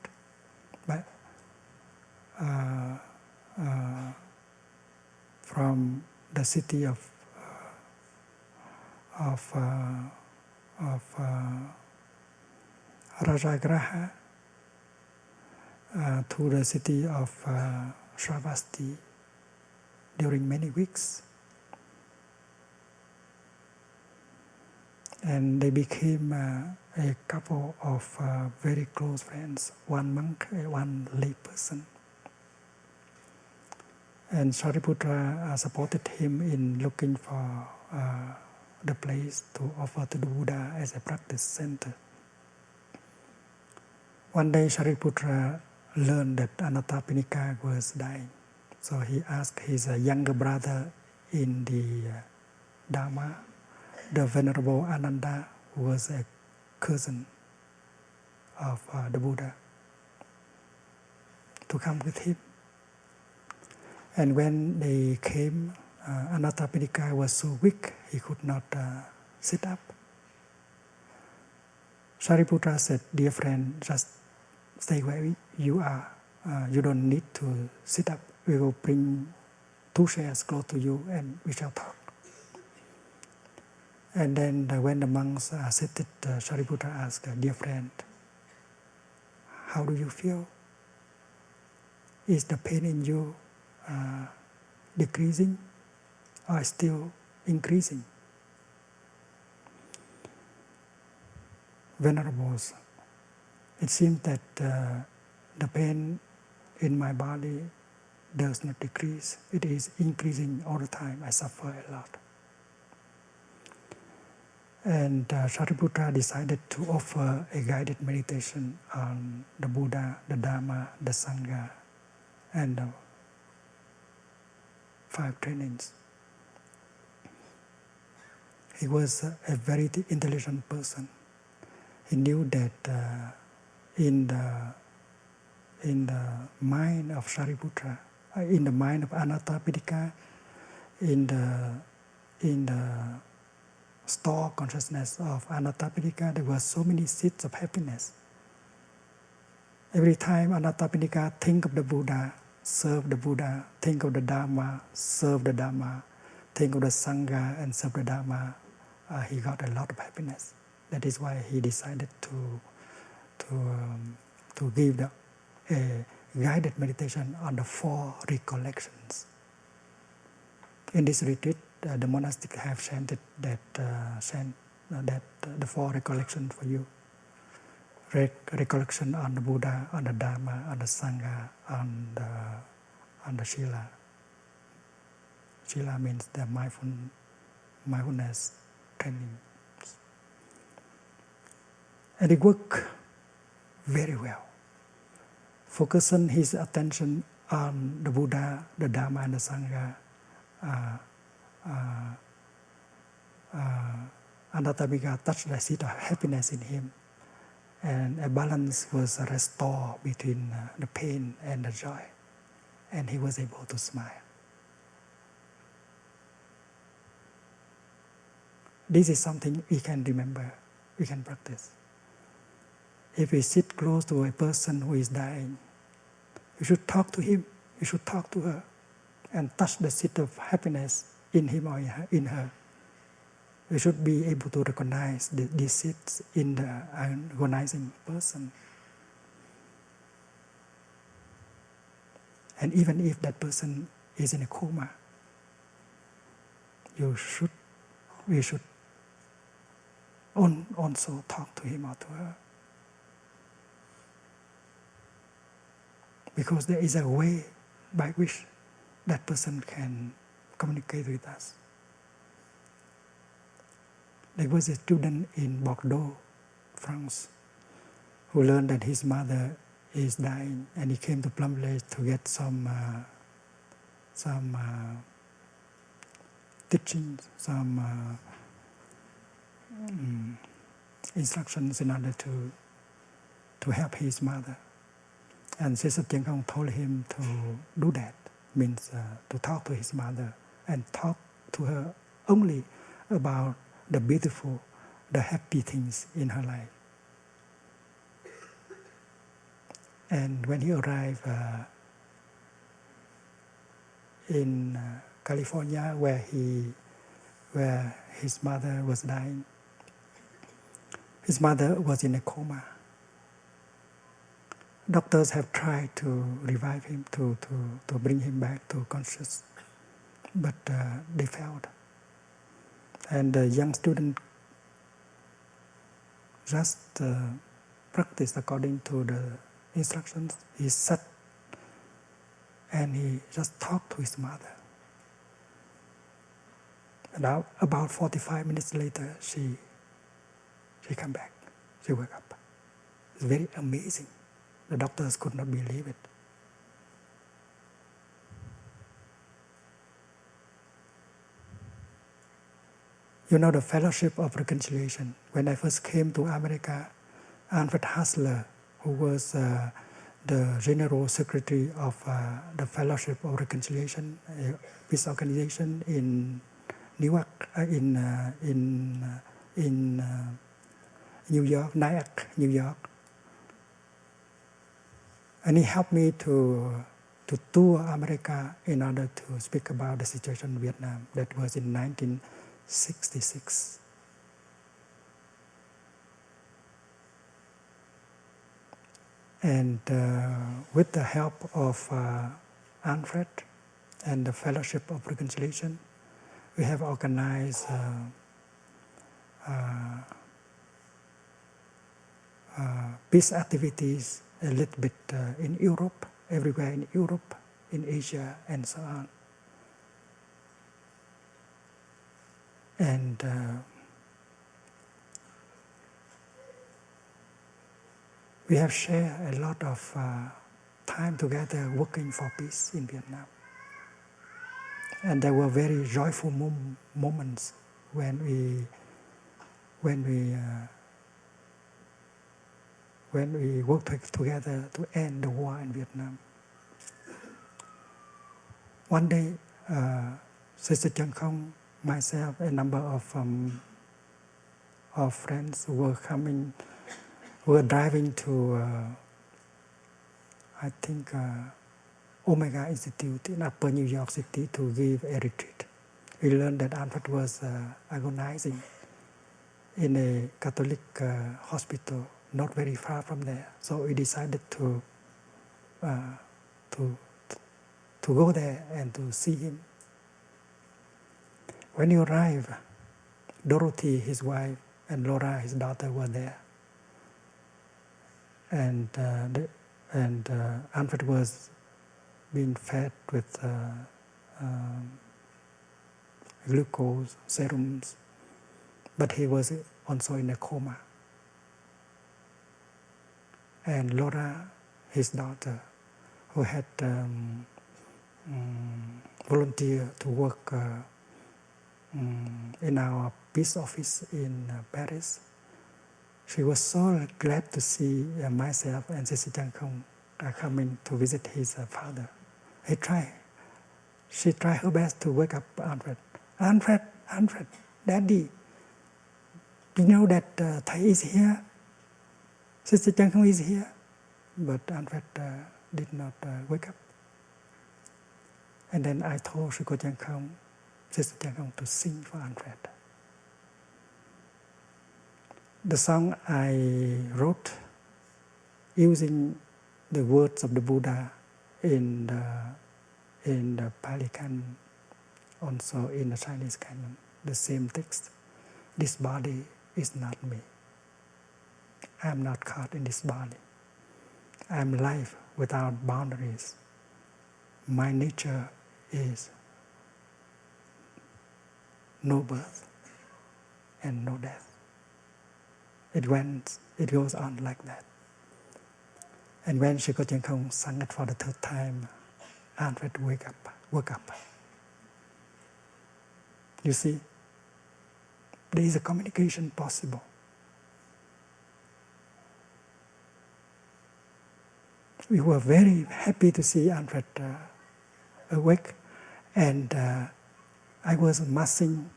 from the city of Rajagraha to the city of Shravasti during many weeks. And they became a couple of very close friends, one monk and one lay person. And Shariputra supported him in looking for the place to offer to the Buddha as a practice center. One day Shariputra learned that Anathapindika was dying. So he asked his younger brother in the Dharma the Venerable Ananda was a cousin of the Buddha, to come with him. And when they came, Anathapindika was so weak, he could not sit up. Shariputra said, "Dear friend, just stay where you are. You don't need to sit up. We will bring 2 chairs close to you and we shall talk." And then when the monks are seated, Shariputra asked, "Dear friend, how do you feel? Is the pain in you decreasing or still increasing?" Venerables, it seems that the pain in my body does not decrease. It is increasing all the time. I suffer a lot. And Shariputra decided to offer a guided meditation on the Buddha, the Dharma, the Sangha, and the 5 trainings. He was a very intelligent person. He knew that in the mind of Shariputra, in the mind of Anathapindika, in the store consciousness of Anathapindika, there were so many seeds of happiness. Every time Anathapindika think of the Buddha, serve the Buddha, think of the Dharma, serve the Dharma, think of the Sangha and serve the Dharma, he got a lot of happiness. That is why he decided to give a guided meditation on the 4 recollections. In this retreat, the monastics have chanted that the 4 recollections for you. Recollection on the Buddha, on the Dharma, on the Sangha, on the Shila. Shila means the mindfulness training. And it worked very well. Focusing his attention on the Buddha, the Dharma, and the Sangha, Anathapindika touched the seed of happiness in him, and a balance was restored between the pain and the joy, and he was able to smile. This is something we can remember, we can practice. If we sit close to a person who is dying, you should talk to him, you should talk to her, and touch the seed of happiness in him or in her. We should be able to recognize these seeds in the agonizing person. And even if that person is in a coma, we should also talk to him or to her. Because there is a way by which that person can communicate with us. There was a student in Bordeaux, France, who learned that his mother is dying, and he came to Plum Village to get some teachings, some instructions in order to help his mother. And Sister Tian Kong told him to do that, means to talk to his mother and talk to her only about the beautiful, the happy things in her life. And when he arrived in California, where his mother was dying, his mother was in a coma. Doctors have tried to revive him, to bring him back to conscious, but they failed. And the young student just practiced according to the instructions. He sat and he just talked to his mother. And about 45 minutes later, she came back. She woke up. It's very amazing. The doctors could not believe it. You know the Fellowship of Reconciliation. When I first came to America, Alfred Hassler, who was the General Secretary of the Fellowship of Reconciliation, a peace organization in Newark, in New York, Nyack, New York. And he helped me to tour America in order to speak about the situation in Vietnam. That was in 1966. And with the help of Alfred and the Fellowship of Reconciliation, we have organized peace activities a little bit in Europe, everywhere in Europe, in Asia, and so on. And we have shared a lot of time together working for peace in Vietnam. And there were very joyful moments when we worked together to end the war in Vietnam. One day, Sister Chan Khong, myself, a number of friends were driving to, I think, Omega Institute in Upper New York City to give a retreat. We learned that Alfred was agonizing in a Catholic hospital not very far from there. So we decided to go there and to see him. When he arrived, Dorothy, his wife, and Laura, his daughter, were there. And Alfred was being fed with glucose serums, but he was also in a coma. And Laura, his daughter, who had volunteered to work in our peace office in Paris, she was so glad to see myself and Sister Chan Khong coming to visit his father. She tried her best to wake up Alfred. Alfred, Daddy, do you know that Thay is here? Sister Chan Khong is here. But Alfred did not wake up. And then I told Sister Chan Khong to sing for Alfred. The song I wrote using the words of the Buddha in the Pali Canon, also in the Chinese Canon, the same text. This body is not me. I am not caught in this body. I am life without boundaries. My nature is no birth and no death. It goes on like that. And when Sister Chan Khong sang it for the third time, Alfred woke up. You see, there is a communication possible. We were very happy to see Alfred awake, and I was massaging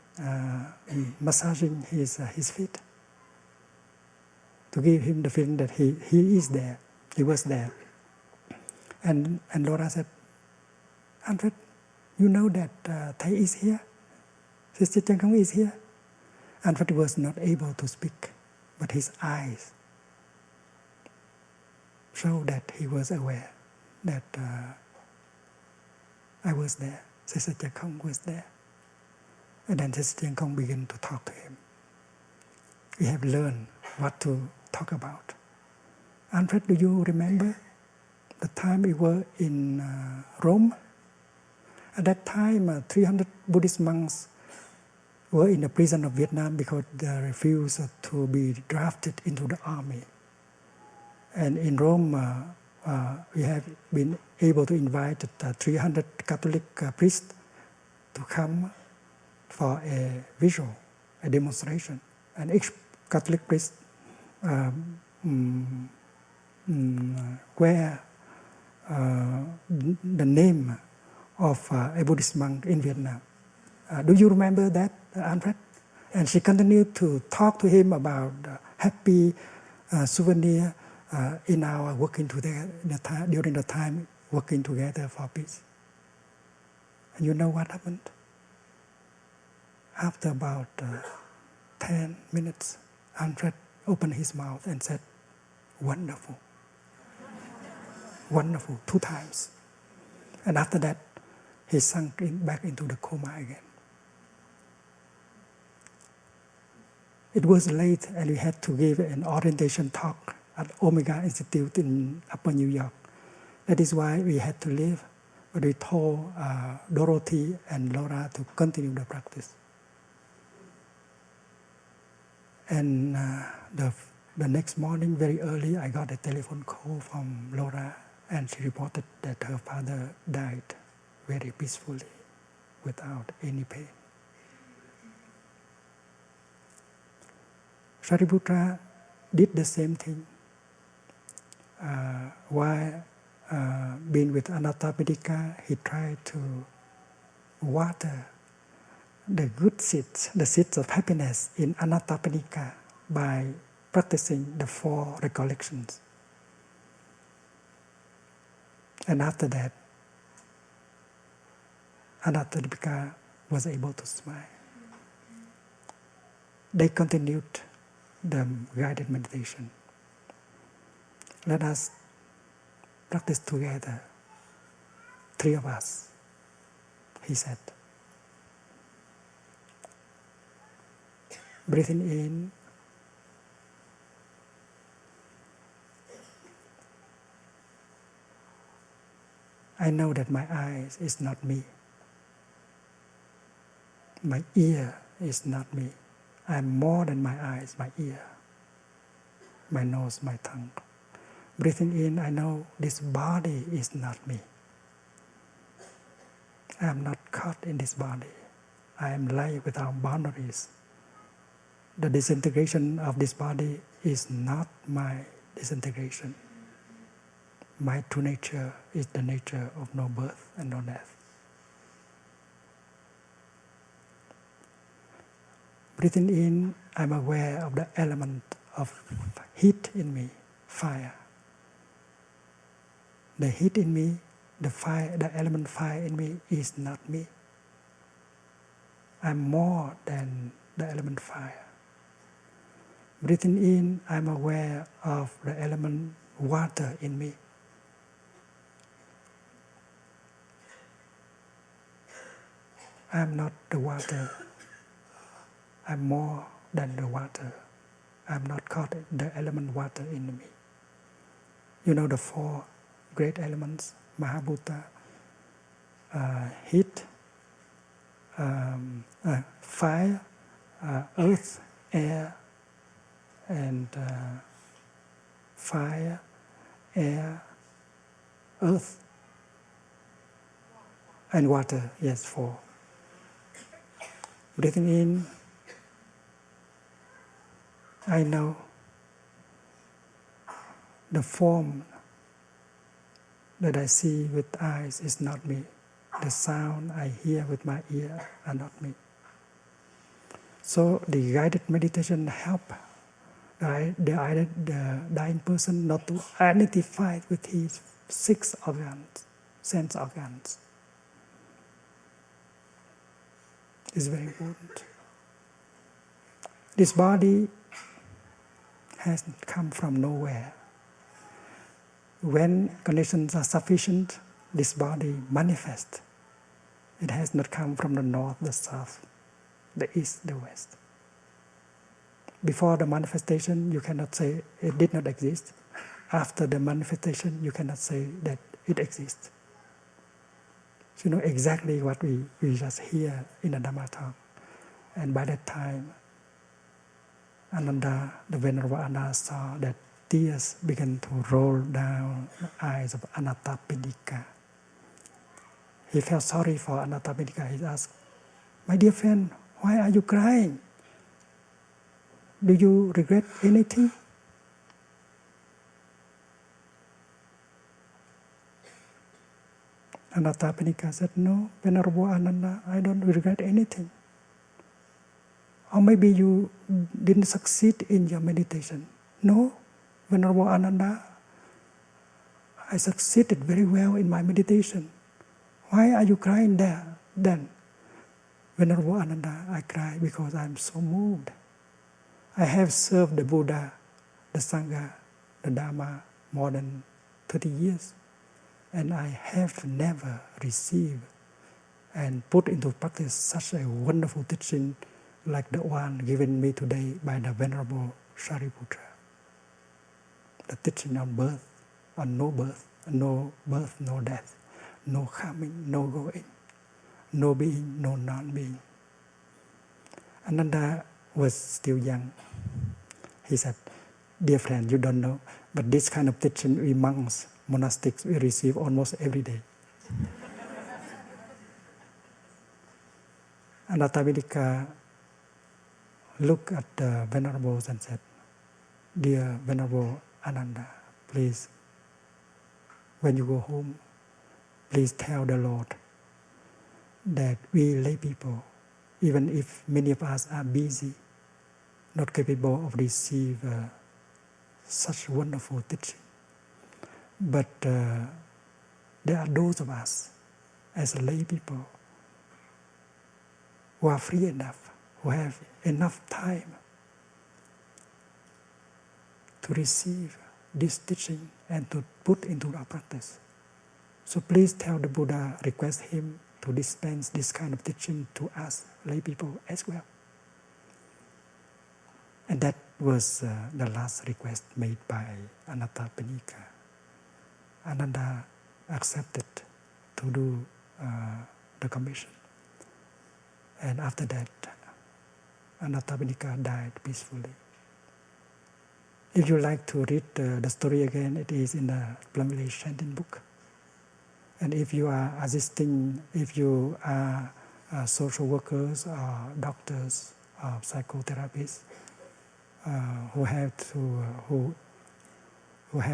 his feet to give him the feeling that he is there, he was there. And Laura said, Alfred, you know that Thay is here? Sister Chan Khong is here? Alfred was not able to speak, but his eyes showed that he was aware that I was there, Sister Chan Khong was there. And then Sister Chan Khong began to talk to him. We have learned what to talk about. Alfred, do you remember the time we were in Rome? At that time, 300 Buddhist monks were in the prison of Vietnam because they refused to be drafted into the army. And in Rome, we have been able to invite 300 Catholic priests to come for a a demonstration. And each Catholic priest wear the name of a Buddhist monk in Vietnam. Do you remember that, Alfred? And she continued to talk to him about happy souvenir in our working together during the time working together for peace. And you know what happened? After about 10 minutes, Alfred opened his mouth and said, "Wonderful." Wonderful, 2 times. And after that, he sunk back into the coma again. It was late and we had to give an orientation talk at Omega Institute in Upper New York. That is why we had to leave. But we told Dorothy and Laura to continue the practice. And the next morning, very early, I got a telephone call from Laura, and she reported that her father died very peacefully, without any pain. Shariputra did the same thing. While being with Anathapindika, he tried to water the good seeds, the seeds of happiness in Anathapindika by practicing the 4 recollections. And after that, Anathapindika was able to smile. They continued the guided meditation. Let us practice together, 3 of us, he said. Breathing in, I know that my eyes is not me. My ear is not me. I am more than my eyes, my ear, my nose, my tongue. Breathing in, I know this body is not me. I am not caught in this body. I am light without boundaries. The disintegration of this body is not my disintegration. My true nature is the nature of no birth and no death. Breathing in, I'm aware of the element of heat in me, fire. The heat in me, the fire, the element fire in me is not me. I'm more than the element fire. Breathing in, I'm aware of the element water in me. I'm not the water. I'm more than the water. I'm not caught in the element water in me. You know the 4 great elements, Mahabhuta, heat, fire, earth, air, and fire, air, earth, and water. Yes, 4. Breathing in, I know the form that I see with eyes is not me. The sound I hear with my ear are not me. So the guided meditation help the dying person not to identify with his 6 organs, sense organs. It's very important. This body has come from nowhere. When conditions are sufficient, this body manifests. It has not come from the north, the south, the east, the west. Before the manifestation, you cannot say it did not exist. After the manifestation, you cannot say that it exists. So you know exactly what we just hear in the Dhamma talk. And by that time, Ananda, the Venerable Ananda, saw that tears began to roll down the eyes of Anathapindika. He felt sorry for Anathapindika. He asked, "My dear friend, why are you crying? Do you regret anything? Anathapindika said, no, Venerable Ananda, I don't regret anything. Or maybe you didn't succeed in your meditation. No, Venerable Ananda, I succeeded very well in my meditation. Why are you crying there then? Venerable Ananda, I cry because I'm so moved. I have served the Buddha, the Sangha, the Dharma more than 30 years. And I have never received and put into practice such a wonderful teaching like the one given me today by the Venerable Shariputra. The teaching on birth, on no birth, no death, no coming, no going, no being, no non-being. Ananda was still young. He said, dear friend, you don't know, but this kind of teaching we monks, monastics, we receive almost every day. Anathapindika looked at the Venerables and said, dear Venerable Ananda, please, when you go home, please tell the Lord that we lay people, even if many of us are busy, not capable of receive such wonderful teaching. But there are those of us as lay people who are free enough, who have enough time to receive this teaching and to put into our practice. So please tell the Buddha, request him to dispense this kind of teaching to us lay people as well. And that was the last request made by Anathapindika. Ananda accepted to do the commission. And after that, Anathapindika died peacefully. If you like to read the story again, it is in the Plum Village Chanting book. And if you are assisting, if you are social workers or doctors or psychotherapists who have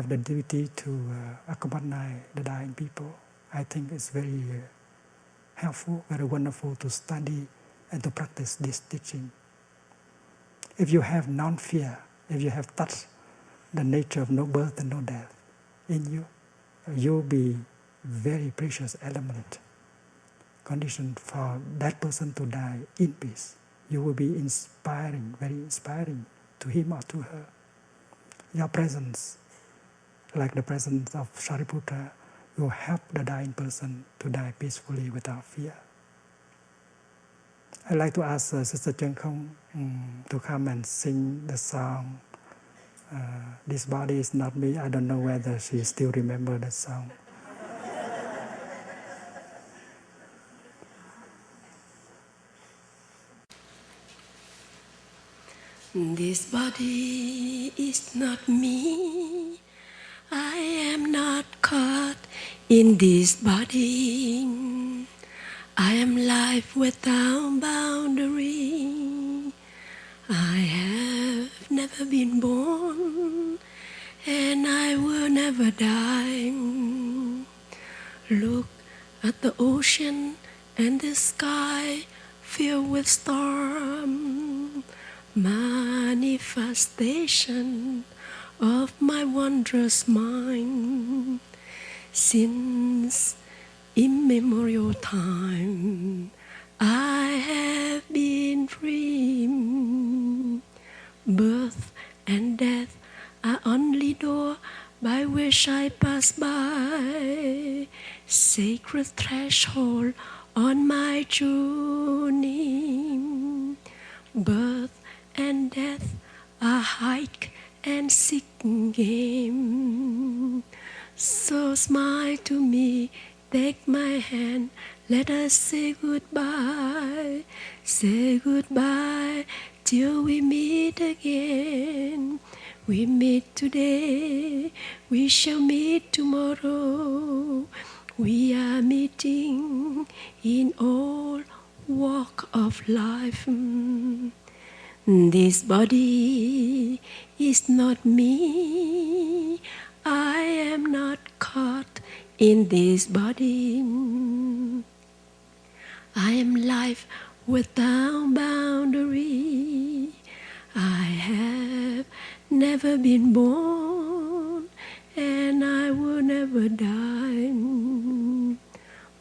the duty to accompany the dying people, I think it's very helpful, very wonderful to study and to practice this teaching. If you have non-fear, if you have touched the nature of no birth and no death in you, you'll be very precious element, condition for that person to die in peace. You will be inspiring, very inspiring to him or to her. Your presence, like the presence of Shariputra, will help the dying person to die peacefully without fear. I'd like to ask Sister Chen Khong to come and sing the song, This Body Is Not Me. I don't know whether she still remembers that song. This body is not me. I am not caught in this body. I am life without boundary. I have never been born, and I will never die. Look at the ocean and the sky filled with storm, manifestation of my wondrous mind. Since immemorial time, I have been free. Birth and death are only door by which I pass by, sacred threshold on my journey. Birth and death are hide and seek game. So smile to me, take my hand, let us say goodbye. Say goodbye till we meet again. We meet today, we shall meet tomorrow. We are meeting in all walk of life. This body is not me. I am not caught in this body. I am life without boundary. I have never been born, and I will never die.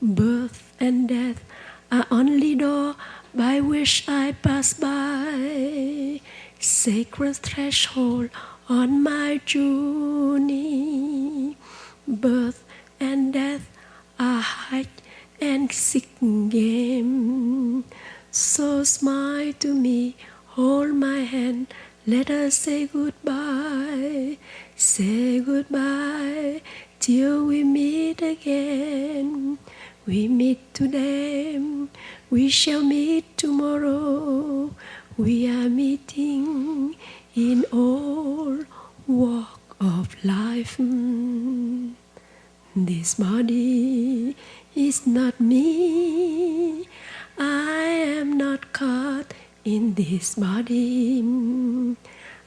Birth and death are only door by which I pass by. Sacred threshold on my journey. Birth and death are hide and seek game. So smile to me, hold my hand, let us say goodbye. Say goodbye till we meet again. We meet today, we shall meet tomorrow. We are meeting in all walk of life. This body is not me. I am not caught in this body.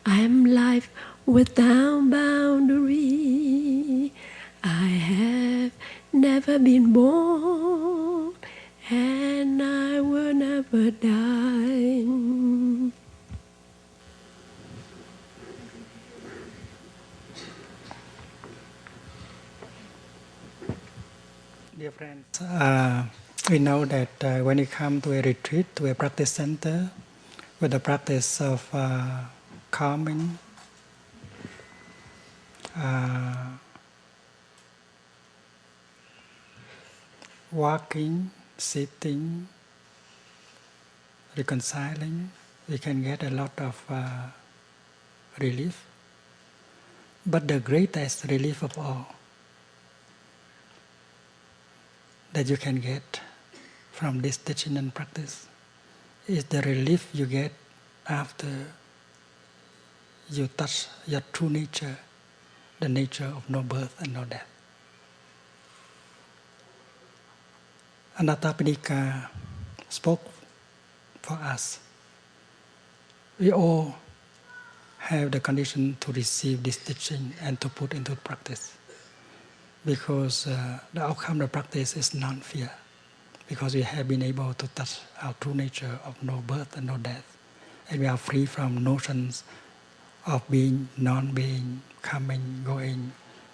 I am life without boundary. I have never been born, and I will never die. Dear friends, we know that when you come to a retreat, to a practice center, with the practice of calming, walking, sitting, reconciling, we can get a lot of relief. But the greatest relief of all that you can get from this teaching and practice is the relief you get after you touch your true nature, the nature of no birth and no death. Anathapindika spoke for us. We all have the condition to receive this teaching and to put into practice. Because the outcome of the practice is non-fear. Because we have been able to touch our true nature of no birth and no death. And we are free from notions of being, non-being, coming, going,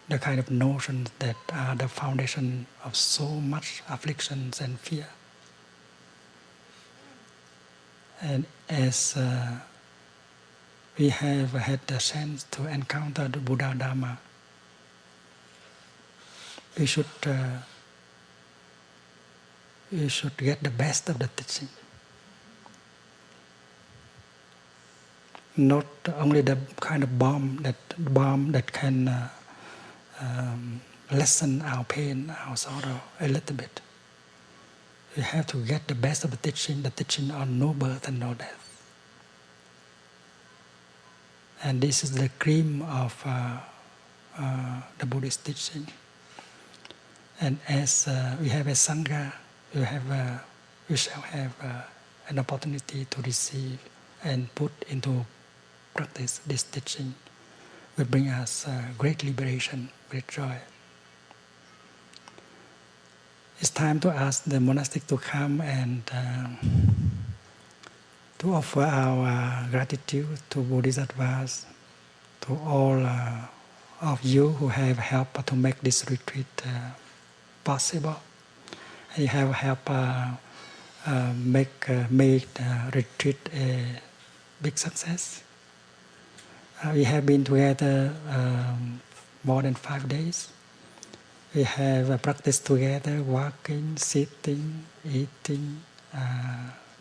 the kind of notions that are the foundation of so much afflictions and fear. And as we have had the chance to encounter the Buddha Dharma, we should get the best of the teaching. Not only the kind of bomb that can lessen our pain, our sorrow a little bit. We have to get the best of the teaching on no birth and no death. And this is the cream of the Buddhist teaching. And as we have a Sangha, we shall have an opportunity to receive and put into practice this teaching, will bring us great liberation, great joy. It's time to ask the monastic to come and to offer our gratitude to Bodhisattvas, to all of you who have helped to make this retreat possible. And you have helped make retreat a big success. We have been together more than 5 days. We have practiced together, walking, sitting, eating,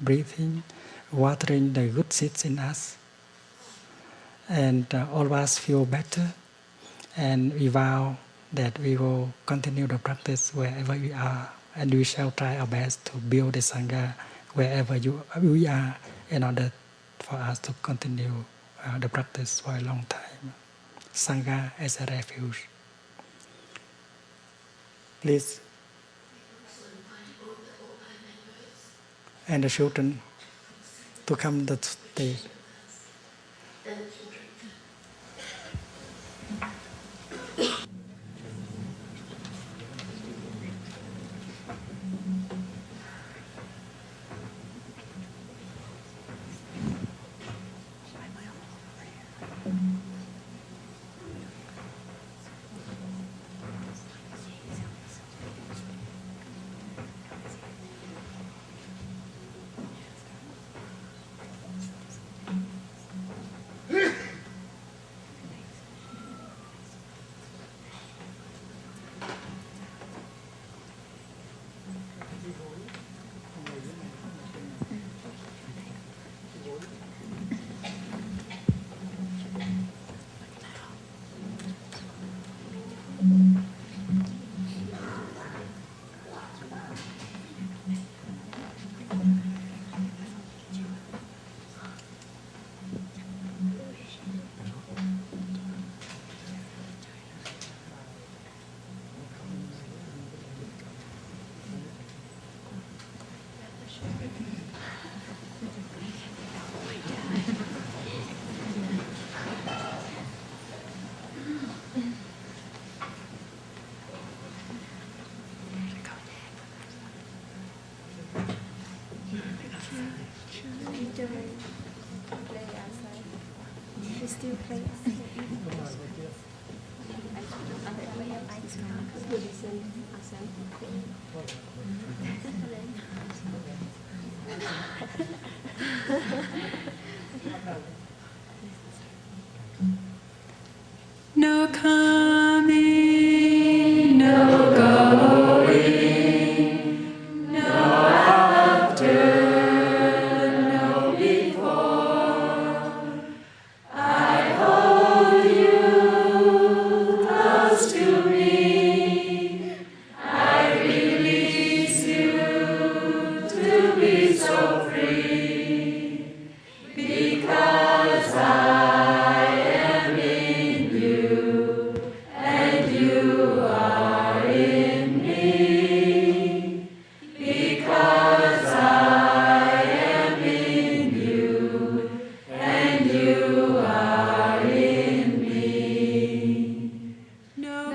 breathing, watering the good seeds in us. And all of us feel better. And we vow that we will continue the practice wherever we are. And we shall try our best to build a Sangha wherever we are in order for us to continue the practice for a long time. Sangha as a refuge. Please. And the children to come to the stage. We still play. No coming, no going, no after, no before. I hold you close to me. I release you to be so free, because I am in you and you are in me, because I am in you and you are in me. No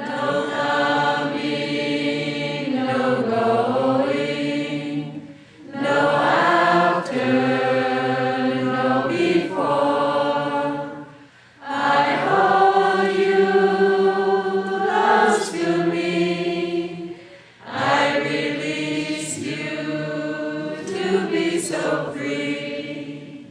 coming, no going, no after, no before. I hold you close to me. I release you to be so free,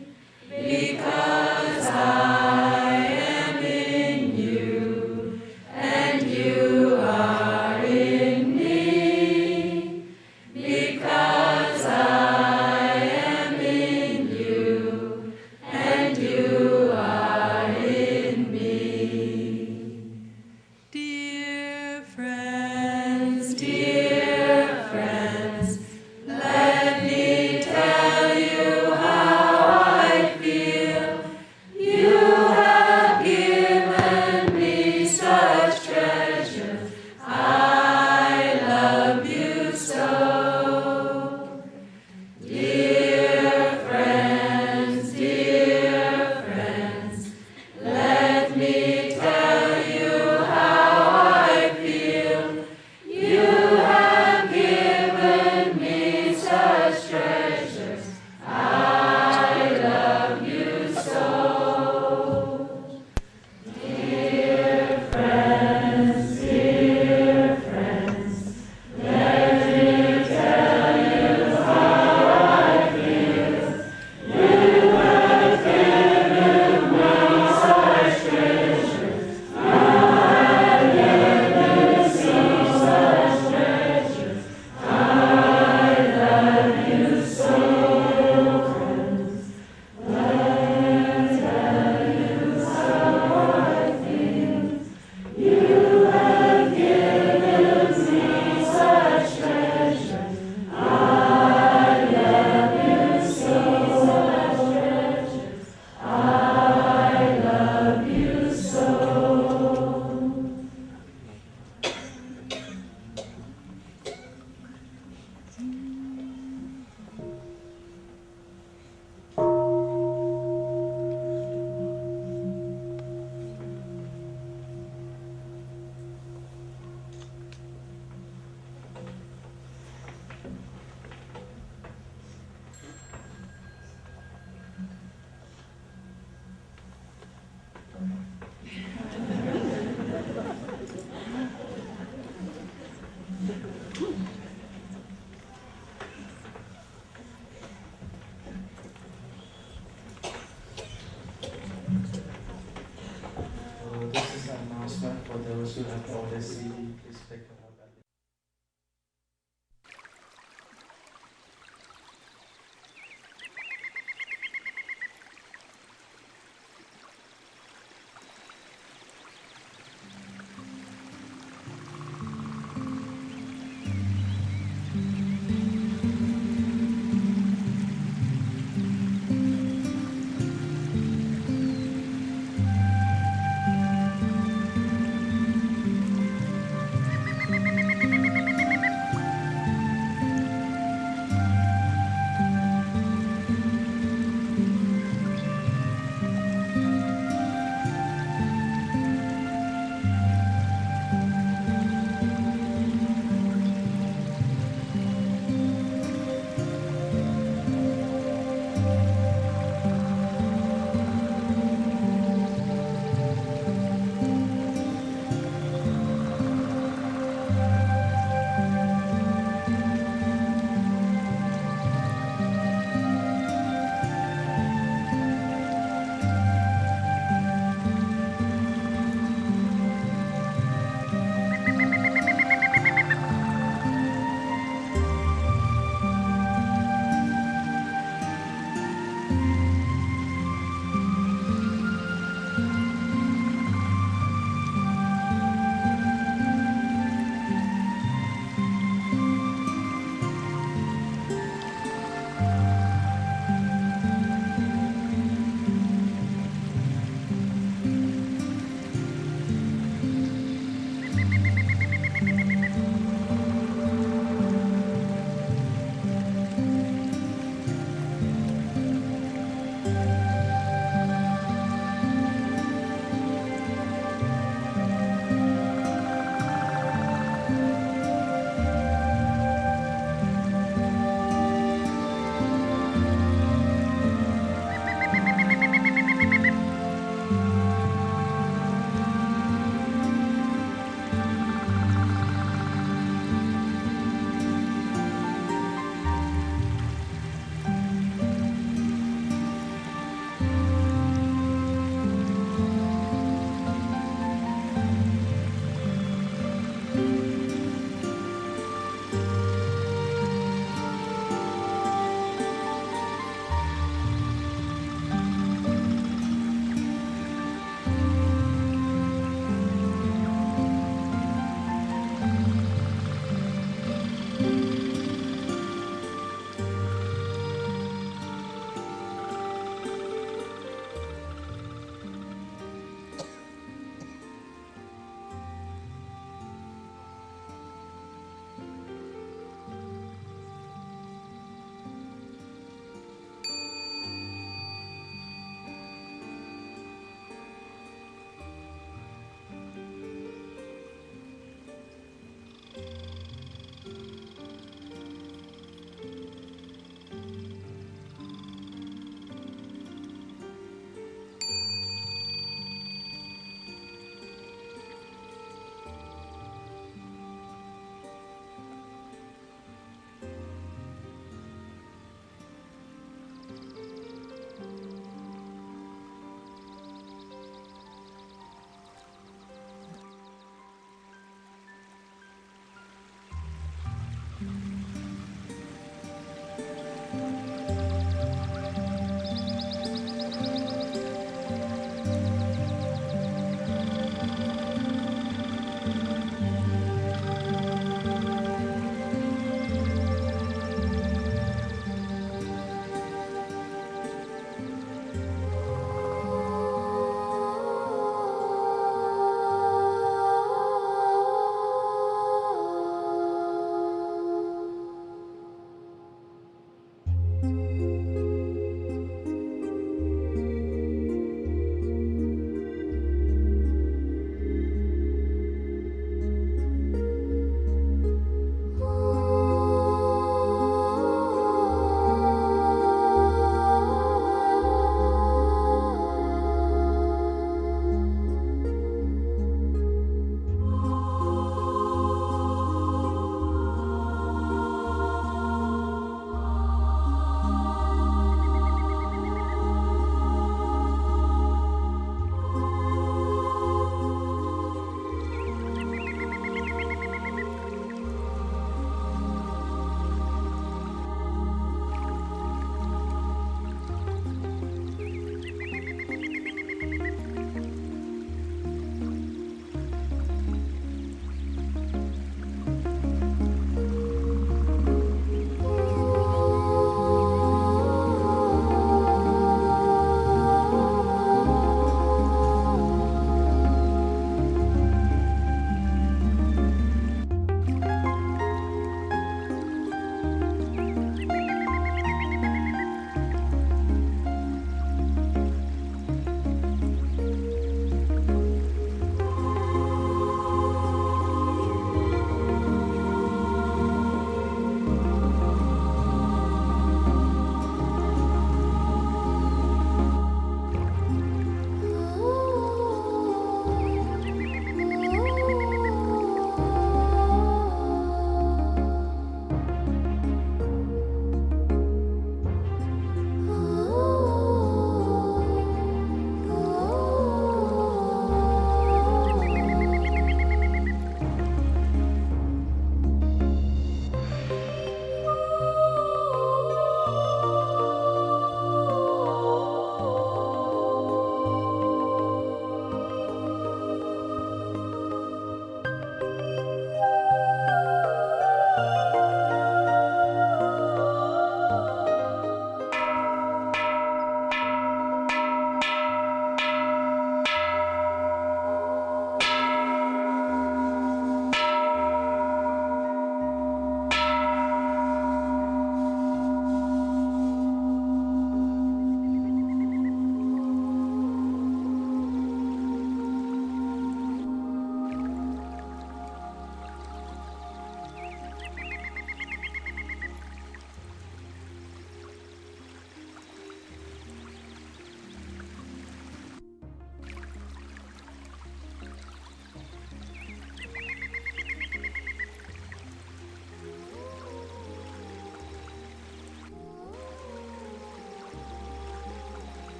because I am in you and you are in me, because I am in you and you are in me. Dear friends, let me tell you